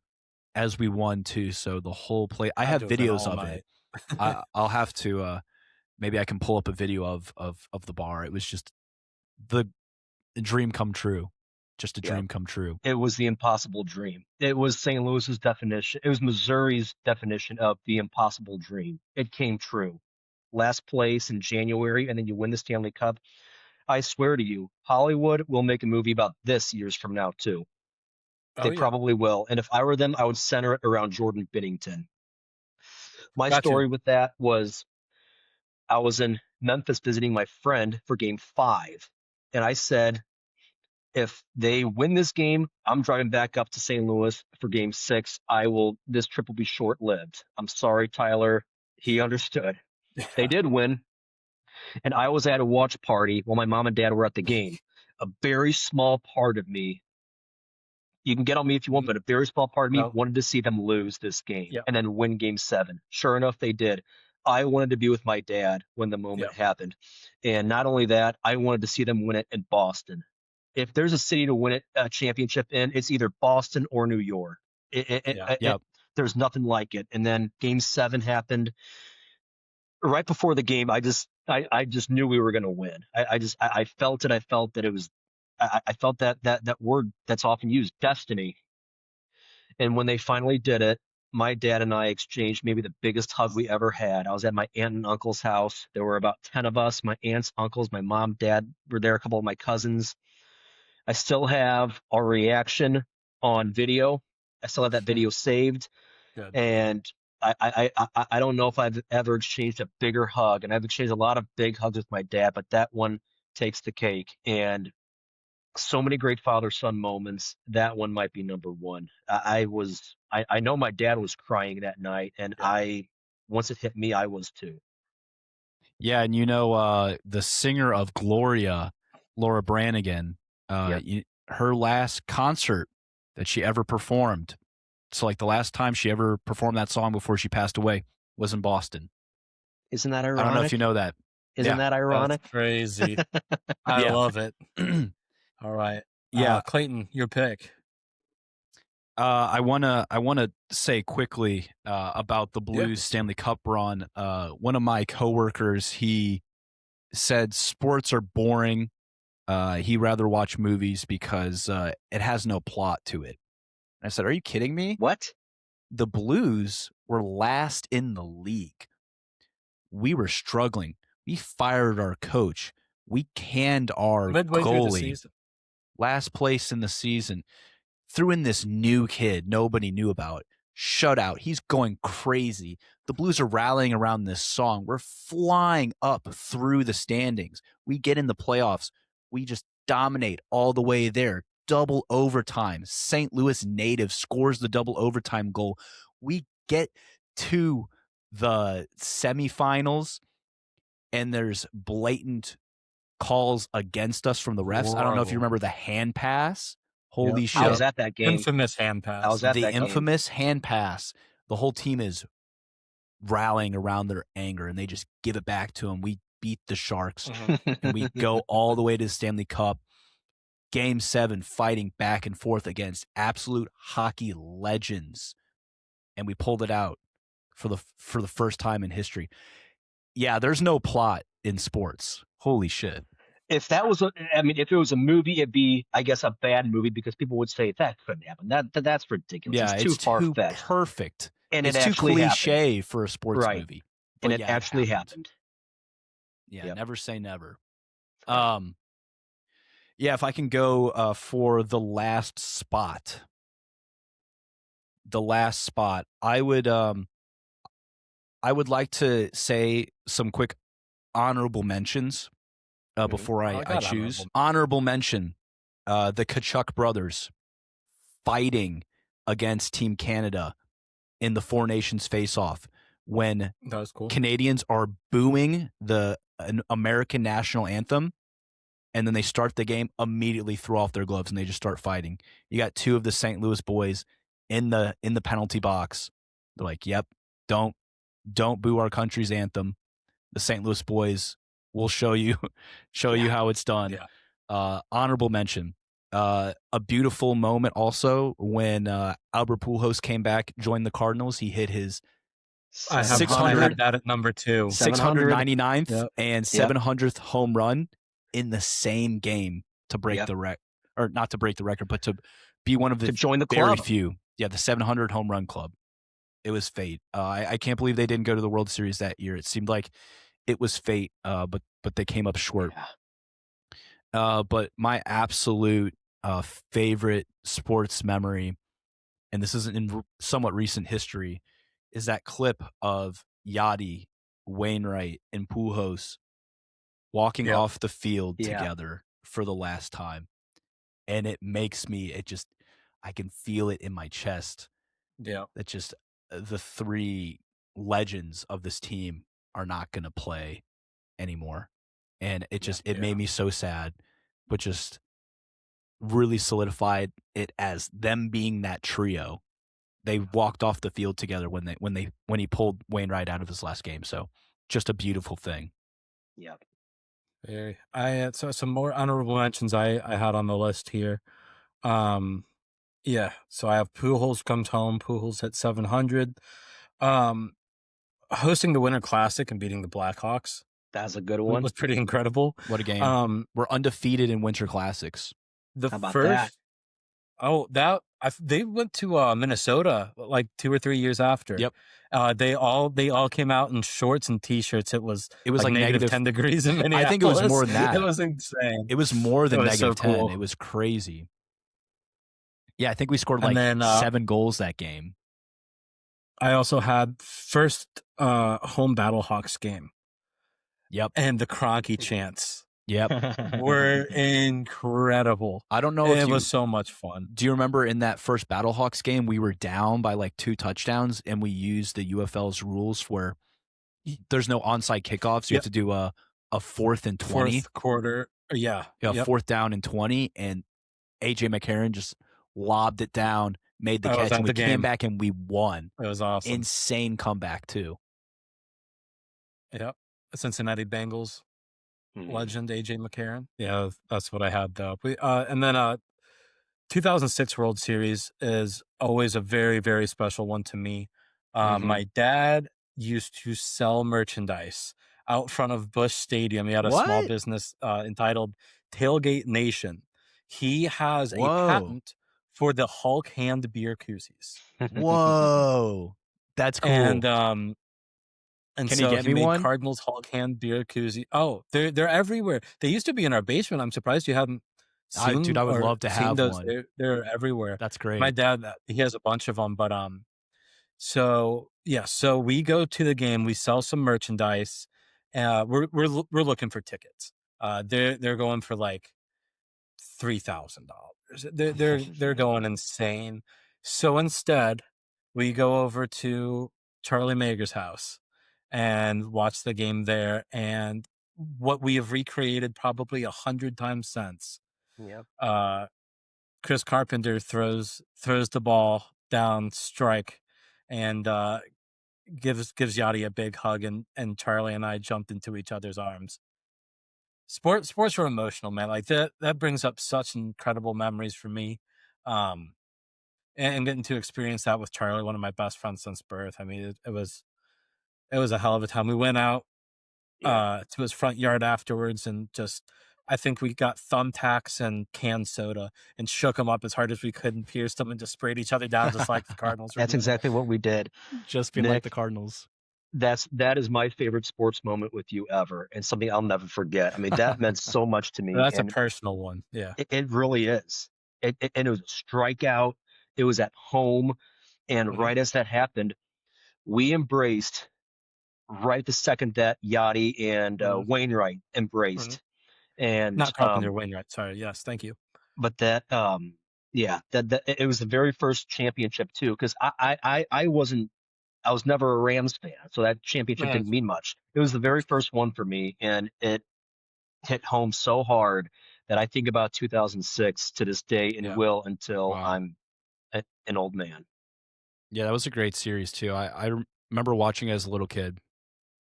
Speaker 1: as we won too. So the whole play, I have videos of it. I'll have to maybe I can pull up a video of the bar. It was just the dream come true. Just a dream come true.
Speaker 3: It was the impossible dream. It was St. Louis's definition. It was Missouri's definition of the impossible dream. It came true. Last place in January, and then you win the Stanley Cup. I swear to you, Hollywood will make a movie about this years from now too. They probably will. And if I were them, I would center it around Jordan Binnington. My story with that was I was in Memphis visiting my friend for game 5. And I said, if they win this game, I'm driving back up to St. Louis for game 6. This trip will be short-lived. I'm sorry, Tyler. He understood. They did win. And I was at a watch party while my mom and dad were at the game. A very small part of me, you can get on me if you want, but a very small part of me wanted to see them lose this game and then win game 7. Sure enough, they did. I wanted to be with my dad when the moment happened. And not only that, I wanted to see them win it in Boston. If there's a city to win it, a championship in, it's either Boston or New York. There's nothing like it. And then game 7 happened. Right before the game, I just knew we were going to win. I felt it. I felt that it was. I felt that word that's often used, destiny. And when they finally did it, my dad and I exchanged maybe the biggest hug we ever had. I was at my aunt and uncle's house. There were about 10 of us. My aunts, uncles, my mom, dad were there. A couple of my cousins. I still have our reaction on video. I still have that video saved.
Speaker 2: Good.
Speaker 3: And I don't know if I've ever exchanged a bigger hug, and I've exchanged a lot of big hugs with my dad, but that one takes the cake. And so many great father-son moments. That one might be number one. I know my dad was crying that night, and once it hit me, I was too.
Speaker 1: Yeah, and the singer of Gloria, Laura Branigan, her last concert that she ever performed. So like the last time she ever performed that song before she passed away was in Boston.
Speaker 3: Isn't that ironic?
Speaker 1: I don't know if you know that.
Speaker 3: Isn't that ironic?
Speaker 2: That's crazy. I love it. All right.
Speaker 1: Yeah.
Speaker 2: Clayton, your pick.
Speaker 1: I wanna say quickly about the Blues Stanley Cup run. One of my coworkers, he said sports are boring. He'd rather watch movies because it has no plot to it. I said, are you kidding me?
Speaker 3: What?
Speaker 1: The Blues were last in the league. We were struggling. We fired our coach. We canned our
Speaker 2: Midway through the
Speaker 1: goalie.
Speaker 2: season.
Speaker 1: Last place in the season. Threw in this new kid nobody knew about. Shutout. He's going crazy. The Blues are rallying around this song. We're flying up through the standings. We get in the playoffs. We just dominate all the way there. Double overtime. St. Louis native scores the double overtime goal. We get to the semifinals, and there's blatant calls against us from the refs.
Speaker 2: Whoa.
Speaker 1: I don't know if you remember the hand pass. Holy shit.
Speaker 3: I was at that game.
Speaker 2: Infamous hand pass.
Speaker 3: I was at
Speaker 1: the
Speaker 3: that
Speaker 1: infamous hand pass. The whole team is rallying around their anger, and they just give it back to them. We beat the Sharks,
Speaker 2: Mm-hmm.
Speaker 1: and we go all the way to the Stanley Cup. Game 7, fighting back and forth against absolute hockey legends, and we pulled it out for the first time in history. Yeah, there's no plot in sports. Holy shit.
Speaker 3: If that was, if it was a movie, it'd be, I guess, a bad movie because people would say that couldn't happen. That's ridiculous.
Speaker 1: Yeah,
Speaker 3: it's too far fetched,
Speaker 1: perfect.
Speaker 3: and
Speaker 1: it's
Speaker 3: it
Speaker 1: too
Speaker 3: actually
Speaker 1: cliche
Speaker 3: happened.
Speaker 1: for a sports
Speaker 3: Right.
Speaker 1: movie.
Speaker 3: And
Speaker 1: But
Speaker 3: it actually happened.
Speaker 1: Yeah,
Speaker 3: Yep.
Speaker 1: never say never.
Speaker 3: Right.
Speaker 1: Yeah, if I can go for the last spot, I would like to say some quick honorable mentions before I choose. Honorable mention, the Kachuk brothers fighting against Team Canada in the Four Nations face-off when
Speaker 2: That was cool.
Speaker 1: Canadians are booing the American national anthem, and then they start the game, immediately throw off their gloves, and they just start fighting. You got two of the St. Louis boys in the penalty box. They're like, "Yep, don't boo our country's anthem. The St. Louis boys will show you you how it's done."
Speaker 2: Yeah.
Speaker 1: Honorable mention. A beautiful moment also when Albert Pujols came back, joined the Cardinals. He hit his
Speaker 2: I had that at number 2.
Speaker 1: 699th
Speaker 3: Yep.
Speaker 1: and 700th home run in the same game to break the record, or not to break the record, but to be one of the
Speaker 3: join the
Speaker 1: very
Speaker 3: club.
Speaker 1: few. Yeah, the 700 home run club. It was fate. I can't believe they didn't go to the World Series that year. It seemed like it was fate, but they came up short.
Speaker 3: Yeah.
Speaker 1: But my absolute favorite sports memory, and this is in somewhat recent history, is that clip of Yachty, Wainwright, and Pujols walking off the field together for the last time. And it makes me, I can feel it in my chest.
Speaker 2: Yeah.
Speaker 1: That just the three legends of this team are not going to play anymore. And it made me so sad, but just really solidified it as them being that trio. They walked off the field together when he pulled Wainwright out of his last game. So just a beautiful thing.
Speaker 3: Yep.
Speaker 2: I had some more honorable mentions I had on the list here. Yeah, so I have Pujols comes home. Pujols hit 700. Hosting the Winter Classic and beating the Blackhawks.
Speaker 3: That's a good one.
Speaker 2: Was pretty incredible.
Speaker 1: What a game. We're undefeated in Winter Classics.
Speaker 2: The
Speaker 3: How about
Speaker 2: first, they went to Minnesota like 2 or 3 years after.
Speaker 1: Yep.
Speaker 2: They all came out in shorts and t-shirts. It was like
Speaker 1: negative
Speaker 2: 10 degrees in Minneapolis.
Speaker 1: I think it was more than that.
Speaker 2: It was insane.
Speaker 1: It was more than negative 10.
Speaker 2: Cool.
Speaker 1: It was crazy. Yeah, I think we scored 7 goals that game.
Speaker 2: I also had first home Battlehawks game.
Speaker 1: Yep.
Speaker 2: And the Kroenke chants.
Speaker 1: Yep.
Speaker 2: Were incredible.
Speaker 1: I don't know if
Speaker 2: it was so much fun.
Speaker 1: Do you remember in that first Battlehawks game, we were down by 2 touchdowns, and we used the UFL's rules where there's no onside kickoffs. You have to do a 4th and 20.
Speaker 2: Fourth quarter. Yeah.
Speaker 1: 4th down and 20, and AJ McCarron just lobbed it down, made the catch, and we came back and we won.
Speaker 2: It was awesome.
Speaker 1: Insane comeback too.
Speaker 2: Yep. Cincinnati Bengals legend AJ McCarron. Yeah, that's what I had though. And then 2006 World Series is always a very, very special one to me. My dad used to sell merchandise out front of Busch Stadium. He had a small business entitled Tailgate Nation. He has a patent for the Hulk hand beer koozies.
Speaker 1: Whoa, that's cool.
Speaker 2: And
Speaker 1: Can
Speaker 2: so
Speaker 1: you get
Speaker 2: he
Speaker 1: me
Speaker 2: made
Speaker 1: one?
Speaker 2: Cardinals Hulk hand beer koozie. Oh, they're everywhere. They used to be in our basement. I'm surprised you haven't seen.
Speaker 1: Dude, I would love to have
Speaker 2: those.
Speaker 1: one.
Speaker 2: They're everywhere.
Speaker 1: That's great.
Speaker 2: My dad, he has a bunch of them. But so we go to the game. We sell some merchandise. We're looking for tickets. They're going for like $3,000. They're going insane. So instead, we go over to Charlie Mager's house and watch the game there. And what we have recreated probably 100 times since.
Speaker 3: Yep.
Speaker 2: Chris Carpenter throws the ball down strike, and gives Yachty a big hug, and Charlie and I jumped into each other's arms. Sports are emotional, man. Like that brings up such incredible memories for me. Um, and getting to experience that with Charlie, one of my best friends since birth. I mean, it was a hell of a time. We went out
Speaker 3: Yeah.
Speaker 2: to his front yard afterwards, and just I think we got thumbtacks and canned soda and shook them up as hard as we could and pierced them and just sprayed each other down just like the Cardinals were
Speaker 3: That's
Speaker 2: doing.
Speaker 3: exactly what we did.
Speaker 1: Just being like the
Speaker 3: Nick,
Speaker 1: Cardinals.
Speaker 3: that is my favorite sports moment with you ever, and something I'll never forget. I mean, that meant so much to me,
Speaker 2: That's a
Speaker 3: and
Speaker 2: personal one. Yeah.
Speaker 3: it really is. And it was a strikeout. It was at home, and
Speaker 2: Mhm.
Speaker 3: right as that happened, we embraced right the second that Yachty and
Speaker 2: Mhm.
Speaker 3: Wainwright
Speaker 2: Mhm.
Speaker 3: embraced. And
Speaker 2: Not Carpenter, Wainwright. Sorry. Yes. Thank you.
Speaker 3: but yeah, that it was the very first championship too, because I wasn't, I was never a Rams fan, so that championship
Speaker 2: Man.
Speaker 3: didn't mean much. It was the very first one for me, and it hit home so hard that I think about 2006 to this day and
Speaker 2: Yeah.
Speaker 3: will until
Speaker 1: Wow.
Speaker 3: I'm an old man.
Speaker 1: Yeah, that was a great series too. Remember watching it as a little kid.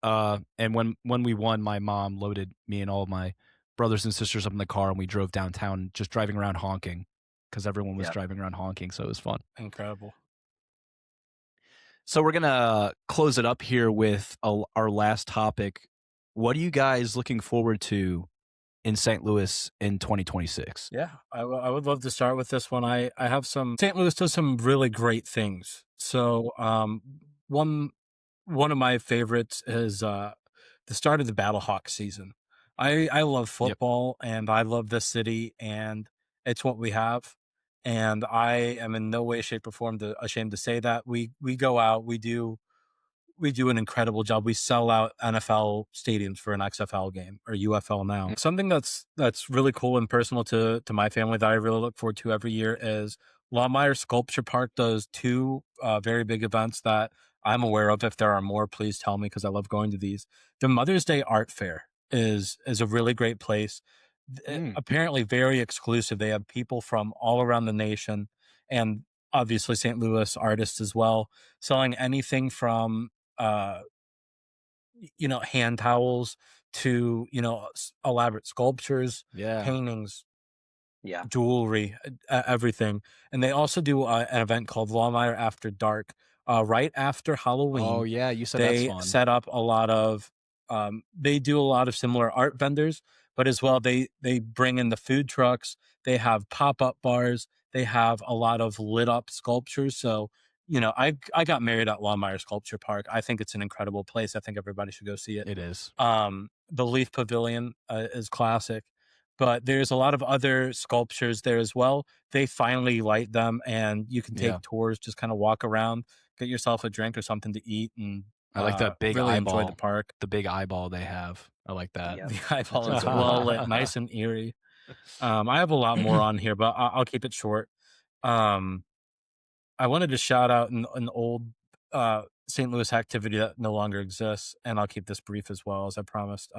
Speaker 1: And when we won, my mom loaded me and all of my brothers and sisters up in the car, and we drove downtown, just driving around honking, because everyone was
Speaker 3: Yeah.
Speaker 1: driving around honking, so it was fun.
Speaker 2: Incredible.
Speaker 1: So we're gonna close it up here with our last topic. What are you guys looking forward to in St. Louis in 2026?
Speaker 2: Yeah, I would love to start with this one. I have some St. Louis does some really great things. So one one of my favorites is the start of the Battlehawk season. I love
Speaker 1: Yep.
Speaker 2: football and I love this city and it's what we have. And I am in no way, shape, or form ashamed to say that. We go out, we do an incredible job. We sell out NFL stadiums for an XFL game or UFL now.
Speaker 1: Mm.
Speaker 2: Something that's really cool and personal to my family that I really look forward to every year is Lawmeyer Sculpture Park does two very big events that I'm aware of. If there are more, please tell me because I love going to these. The Mother's Day Art Fair is a really great place.
Speaker 1: Mm.
Speaker 2: Apparently very exclusive. They have people from all around the nation and obviously St. Louis artists as well, selling anything from uh hand towels to elaborate sculptures,
Speaker 1: Yeah.
Speaker 2: paintings,
Speaker 3: Yeah.
Speaker 2: jewelry, everything. And they also do an event called Lawmeyer After Dark. Right after
Speaker 1: Oh
Speaker 2: Halloween,
Speaker 1: yeah, you said that's
Speaker 2: they
Speaker 1: fun.
Speaker 2: set up a lot of they do a lot of similar art vendors, but as well they bring in the food trucks. They have pop-up bars. They have a lot of lit up sculptures. So I got married at Lawmeyer Sculpture Park. I think it's an incredible place. I think everybody should go see it.
Speaker 1: It is.
Speaker 2: The Leaf Pavilion is classic, but there's a lot of other sculptures there as well. They finally light them, and you can
Speaker 1: Yeah.
Speaker 2: take tours, just kind of walk around, get yourself a drink or something to eat, and
Speaker 1: I like that big
Speaker 2: really enjoy the
Speaker 1: eyeball.
Speaker 2: park.
Speaker 1: The big eyeball they have. I like that.
Speaker 3: Yeah.
Speaker 2: The
Speaker 3: That's
Speaker 2: eyeball is
Speaker 3: incredible.
Speaker 2: well lit, nice and eerie. I have a lot more on here, but I'll keep it short. Um, I wanted to shout out an old St. Louis activity that no longer exists, and I'll keep this brief as well as I promised.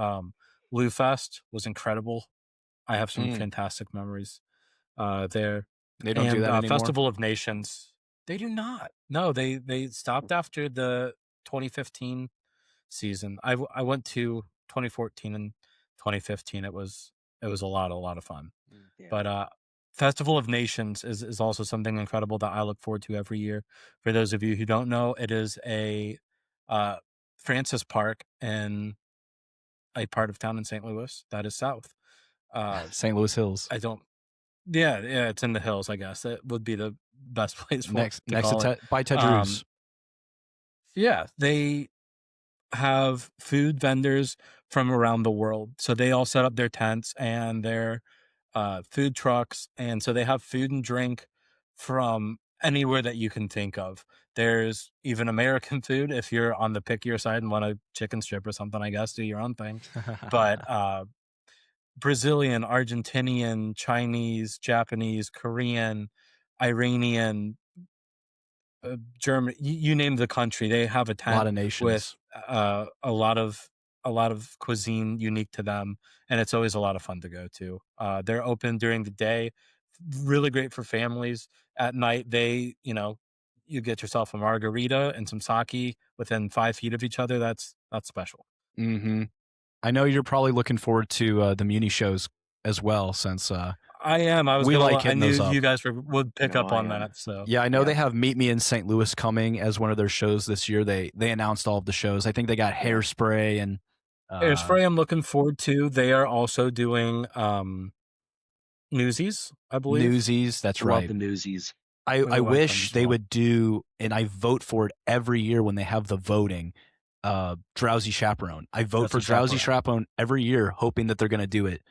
Speaker 2: Lou Fest was incredible. I have some
Speaker 1: Mm.
Speaker 2: fantastic memories there.
Speaker 1: They don't do
Speaker 2: And
Speaker 1: that anymore.
Speaker 2: Festival of Nations, they do not. No, they stopped after the 2015 season. I went to 2014 and 2015. It was a lot of fun.
Speaker 3: Yeah.
Speaker 2: But Festival of Nations is also something incredible that I look forward to every year. For those of you who don't know, it is a uh, Francis Park in a part of town in St. Louis that is south.
Speaker 1: St. Louis Hills.
Speaker 2: I don't. Yeah, it's in the hills. I guess it would be the best place
Speaker 1: Next
Speaker 2: to
Speaker 1: next
Speaker 2: call
Speaker 1: to
Speaker 2: it.
Speaker 1: by Ted Drew's.
Speaker 2: Yeah, they have food vendors from around the world. So they all set up their tents and their food trucks. And so they have food and drink from anywhere that you can think of. There's even American food if you're on the pickier side and want a chicken strip or something, I guess, do your own thing. But Brazilian, Argentinian, Chinese, Japanese, Korean, Iranian, Germany, you name the country, they have a
Speaker 1: A lot
Speaker 2: tent
Speaker 1: of nations.
Speaker 2: with a lot of cuisine unique to them, and it's always a lot of fun to go to. They're open during the day, really great for families. At night, they you get yourself a margarita and some sake within 5 feet of each other. That's special.
Speaker 1: Mm-hmm. I know you're probably looking forward to the Muni shows as well, since
Speaker 2: I am. I
Speaker 1: hitting
Speaker 2: knew
Speaker 1: those up.
Speaker 2: you guys would pick
Speaker 3: No,
Speaker 2: up
Speaker 3: I
Speaker 2: on
Speaker 3: am.
Speaker 2: that. So
Speaker 1: Yeah, I know
Speaker 3: Yeah.
Speaker 1: they have Meet Me in St. Louis coming as one of their shows this year. They announced all of the shows. I think they got Hairspray and
Speaker 2: Hairspray, I'm looking forward to. They are also doing Newsies, I believe.
Speaker 1: Newsies. That's
Speaker 3: Love
Speaker 1: right.
Speaker 3: the Newsies.
Speaker 1: I
Speaker 2: like them
Speaker 1: wish
Speaker 2: as
Speaker 1: they
Speaker 2: well.
Speaker 1: would do, and I vote for it every year when they have the voting. Drowsy Chaperone. I vote for Drowsy Chaperone every year, hoping that they're going to do it,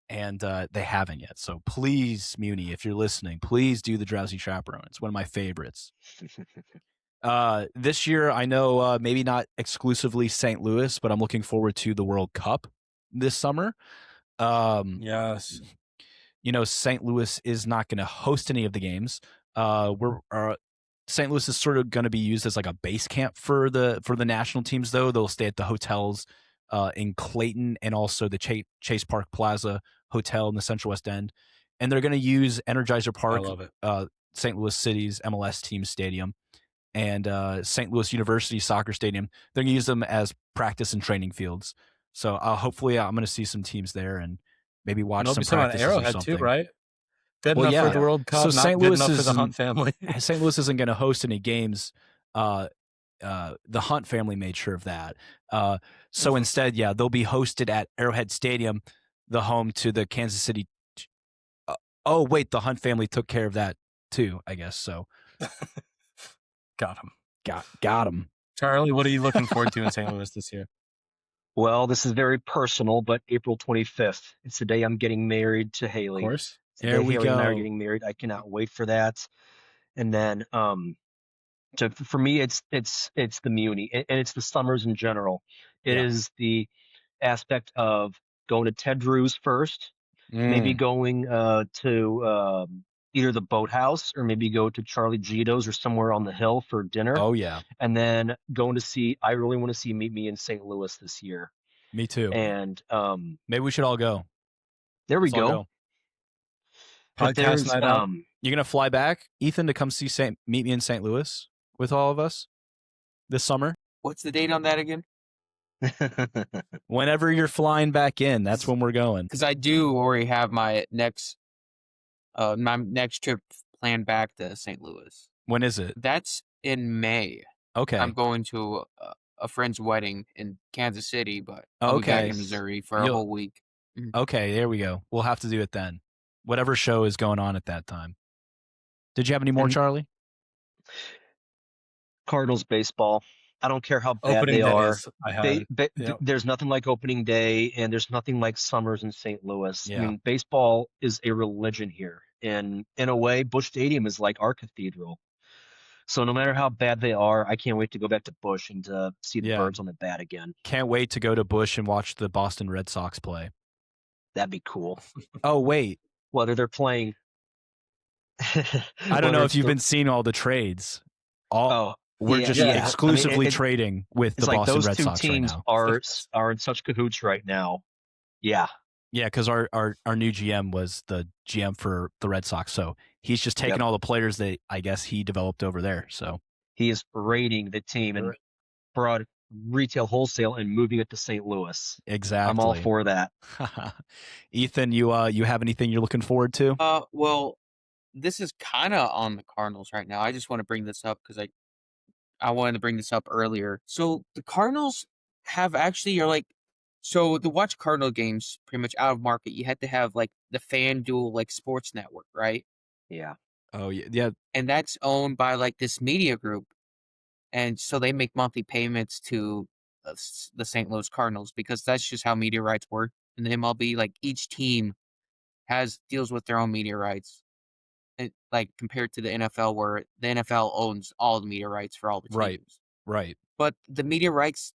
Speaker 1: and they haven't yet. So please, Muni, if you're listening, please do the Drowsy Chaperone. It's one of my favorites. This year, I know maybe not exclusively St. Louis, but I'm looking forward to the World Cup this summer.
Speaker 2: Yes.
Speaker 1: You know, St. Louis is not going to host any of the games. St. Louis is sort of going to be used as like a base camp for the national teams, though. They'll stay at the hotels in Clayton and also the Chase Park Plaza Hotel in the Central West End, and they're going to use Energizer Park,
Speaker 2: I love it.
Speaker 1: St. Louis City's MLS team stadium, and St. Louis University Soccer Stadium. They're going to use them as practice and training fields. So hopefully, I'm going to see some teams there and maybe watch some practices or
Speaker 2: Arrowhead
Speaker 1: something.
Speaker 2: too, right? Good
Speaker 1: Well,
Speaker 2: enough
Speaker 1: yeah.
Speaker 2: for the World Cup,
Speaker 1: So
Speaker 2: not
Speaker 1: St.
Speaker 2: good
Speaker 1: Louis
Speaker 2: enough for the Hunt family.
Speaker 1: St. Louis isn't going to host any games. The Hunt family made sure of that. So instead, yeah, they'll be hosted at Arrowhead Stadium, the home to the Kansas City. Oh, wait, the Hunt family took care of that too, I guess. So
Speaker 2: Got him.
Speaker 1: Got him.
Speaker 2: Charlie, what are you looking forward to in St. Louis this year?
Speaker 3: Well, this is very personal, but April 25th. It's the day I'm getting married to Haley.
Speaker 2: Of course.
Speaker 1: There we
Speaker 3: Haley and I are
Speaker 1: go.
Speaker 3: getting married. I cannot wait for that. And then, so for me, it's the Muni, and it's the summers in general. It is the aspect of going to Ted Drew's first, maybe going to either the Boathouse or maybe go to Charlie Gito's or somewhere on the hill for dinner.
Speaker 1: Oh, yeah.
Speaker 3: And then going to see, I really want to see Meet Me in St. Louis this year.
Speaker 1: Me too.
Speaker 3: And
Speaker 1: maybe we should all go.
Speaker 3: there we
Speaker 1: Let's all
Speaker 3: go.
Speaker 2: Podcast
Speaker 3: There's
Speaker 2: night out.
Speaker 1: You're going to fly back, Ethan, to come see Meet Me in St. Louis with all of us this summer?
Speaker 4: What's the date on that again?
Speaker 1: Whenever you're flying back in, that's when we're going.
Speaker 4: Because I do already have my next trip planned back to St. Louis.
Speaker 1: When is it?
Speaker 4: That's in May.
Speaker 1: Okay.
Speaker 4: I'm going to a friend's wedding in Kansas City, but I'll be back in Missouri for a whole week.
Speaker 1: Okay, there we go. We'll have to do it then. Whatever show is going on at that time. Did you have any more, Charlie?
Speaker 3: Cardinals baseball. I don't care how bad they are. There's nothing like opening day, and there's nothing like summers in St. Louis.
Speaker 1: Yeah.
Speaker 3: I mean, baseball is a religion here. And in a way, Busch Stadium is like our cathedral. So no matter how bad they are, I can't wait to go back to Busch and to see the Birds on the bat again.
Speaker 1: Can't wait to go to Busch and watch the Boston Red Sox play.
Speaker 3: That'd be cool.
Speaker 1: Oh, wait.
Speaker 3: Whether they're playing.
Speaker 1: I don't know if you've been seeing all the trades. We're just exclusively trading with the Boston Red Sox right now.
Speaker 3: Those two teams are in such cahoots right now. Yeah.
Speaker 1: Yeah, because our new GM was the GM for the Red Sox, so he's just taking all the players that I guess he developed over there. So
Speaker 3: he is raiding the team and brought retail wholesale and moving it to St. Louis.
Speaker 1: Exactly.
Speaker 3: I'm all for that.
Speaker 1: Ethan, you have anything you're looking forward to?
Speaker 4: Well, this is kind of on the Cardinals right now. I just want to bring this up because I wanted to bring this up earlier. So the Cardinals have actually so to watch Cardinal games pretty much out of market, you had to have like the FanDuel sports network, right?
Speaker 3: Yeah.
Speaker 1: Oh yeah.
Speaker 4: And that's owned by like this media group, and so they make monthly payments to the St. Louis Cardinals because that's just how media rights work in the MLB. Like each team deals with their own media rights. And, compared to the NFL, where the NFL owns all the media rights for all the teams.
Speaker 1: Right.
Speaker 4: But the media rights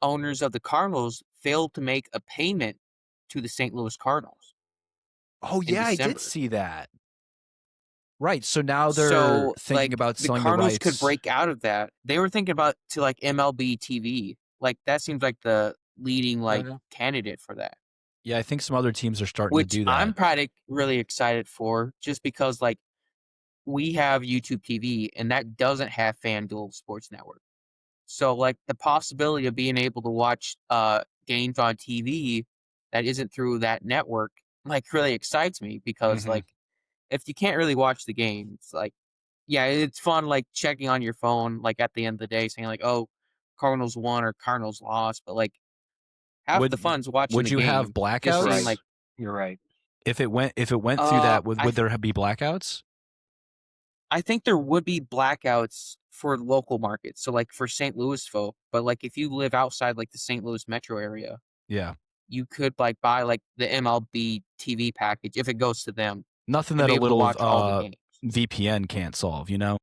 Speaker 4: owners of the Cardinals failed to make a payment to the St. Louis Cardinals.
Speaker 1: Oh, yeah, I did see that. Right, so now they're thinking about selling the rights.
Speaker 4: The Cardinals could break out of that. They were thinking about to MLB TV. That seems like the leading candidate for that.
Speaker 1: Yeah, I think some other teams are starting to do that.
Speaker 4: I'm probably really excited for, just because we have YouTube TV, and that doesn't have FanDuel Sports Network. So, like, the possibility of being able to watch games on TV that isn't through that network, like, really excites me because, like, if you can't really watch the games, like, yeah, it's fun, like, checking on your phone, like, at the end of the day saying, like, "Oh, Cardinals won or Cardinals lost," but, like, half the fun's watching
Speaker 1: Would
Speaker 4: the
Speaker 1: you have
Speaker 4: game. Just seeing,
Speaker 1: blackouts?
Speaker 4: like,
Speaker 3: You're right.
Speaker 1: If it went through that, would
Speaker 4: I
Speaker 1: there be blackouts?
Speaker 4: I think there would be blackouts for local markets, so, like, for St. Louis folk, but, like, if you live outside, like, the St. Louis metro area,
Speaker 1: Yeah.
Speaker 4: you could, like, buy, like, the MLB TV package if it goes to them
Speaker 1: Nothing
Speaker 4: and
Speaker 1: that
Speaker 4: be
Speaker 1: a
Speaker 4: able to
Speaker 1: little
Speaker 4: watch all the games.
Speaker 1: VPN can't solve, you know?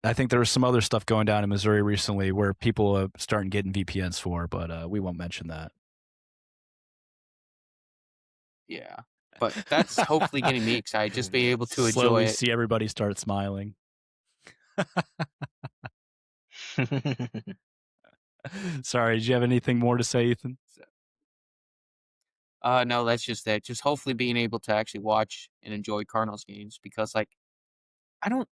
Speaker 1: I think there was some other stuff going down in Missouri recently where people are starting getting VPNs for, but we won't mention that.
Speaker 4: Yeah, but that's hopefully getting me excited, just being able to enjoy
Speaker 1: Slowly
Speaker 4: it.
Speaker 1: see everybody start smiling. Sorry, did you have anything more to say, Ethan?
Speaker 4: No, that's just it. Just hopefully being able to actually watch and enjoy Cardinals games because, like, I don't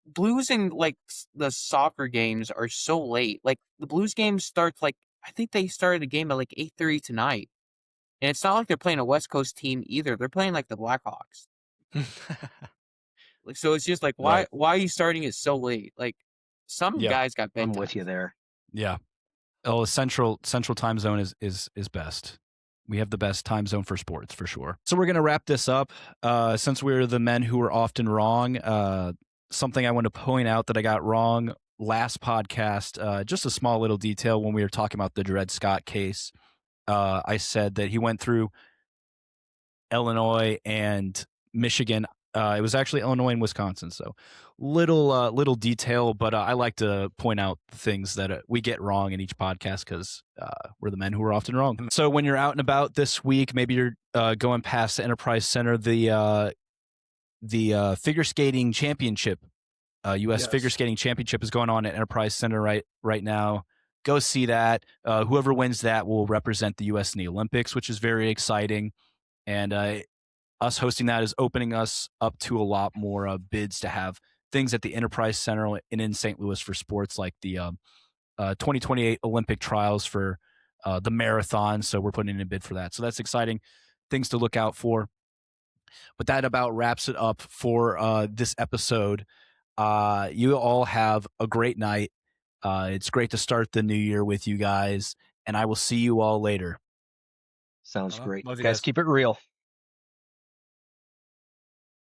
Speaker 4: Blues and, like, the soccer games are so late. Like, the Blues game starts, like, I think they started the game at, like, 8:30 tonight, and it's not like they're playing a West Coast team either. They're playing, like, the Blackhawks. Like, so it's just like,
Speaker 1: Right.
Speaker 4: why are you starting it so late? Like, some
Speaker 1: Yeah.
Speaker 4: guys got
Speaker 3: I'm
Speaker 4: bedtime.
Speaker 3: with you there.
Speaker 1: Yeah. Oh, central time zone is best. We have the best time zone for sports for sure. So we're gonna wrap this up. Since we're the men who are often wrong, something I want to point out that I got wrong last podcast. Just a small little detail when we were talking about the Dred Scott case. I said that he went through Illinois and Michigan. It was actually Illinois and Wisconsin. So little detail, but I like to point out things that we get wrong in each podcast because we're the men who are often wrong. So when you're out and about this week, maybe you're going past the Enterprise Center, the figure skating championship, U.S. Figure Skating Championship is going on at Enterprise Center right now. Go see that. Whoever wins that will represent the U.S. in the Olympics, which is very exciting. And us hosting that is opening us up to a lot more bids to have things at the Enterprise Center and in St. Louis for sports like the 2028 Olympic trials for the marathon. So we're putting in a bid for that. So that's exciting. Things to look out for. But that about wraps it up for this episode. You all have a great night. It's great to start the new year with you guys, and I will see you all later.
Speaker 3: Sounds great.
Speaker 2: Love you
Speaker 3: Guys,
Speaker 2: guys.
Speaker 3: keep it real.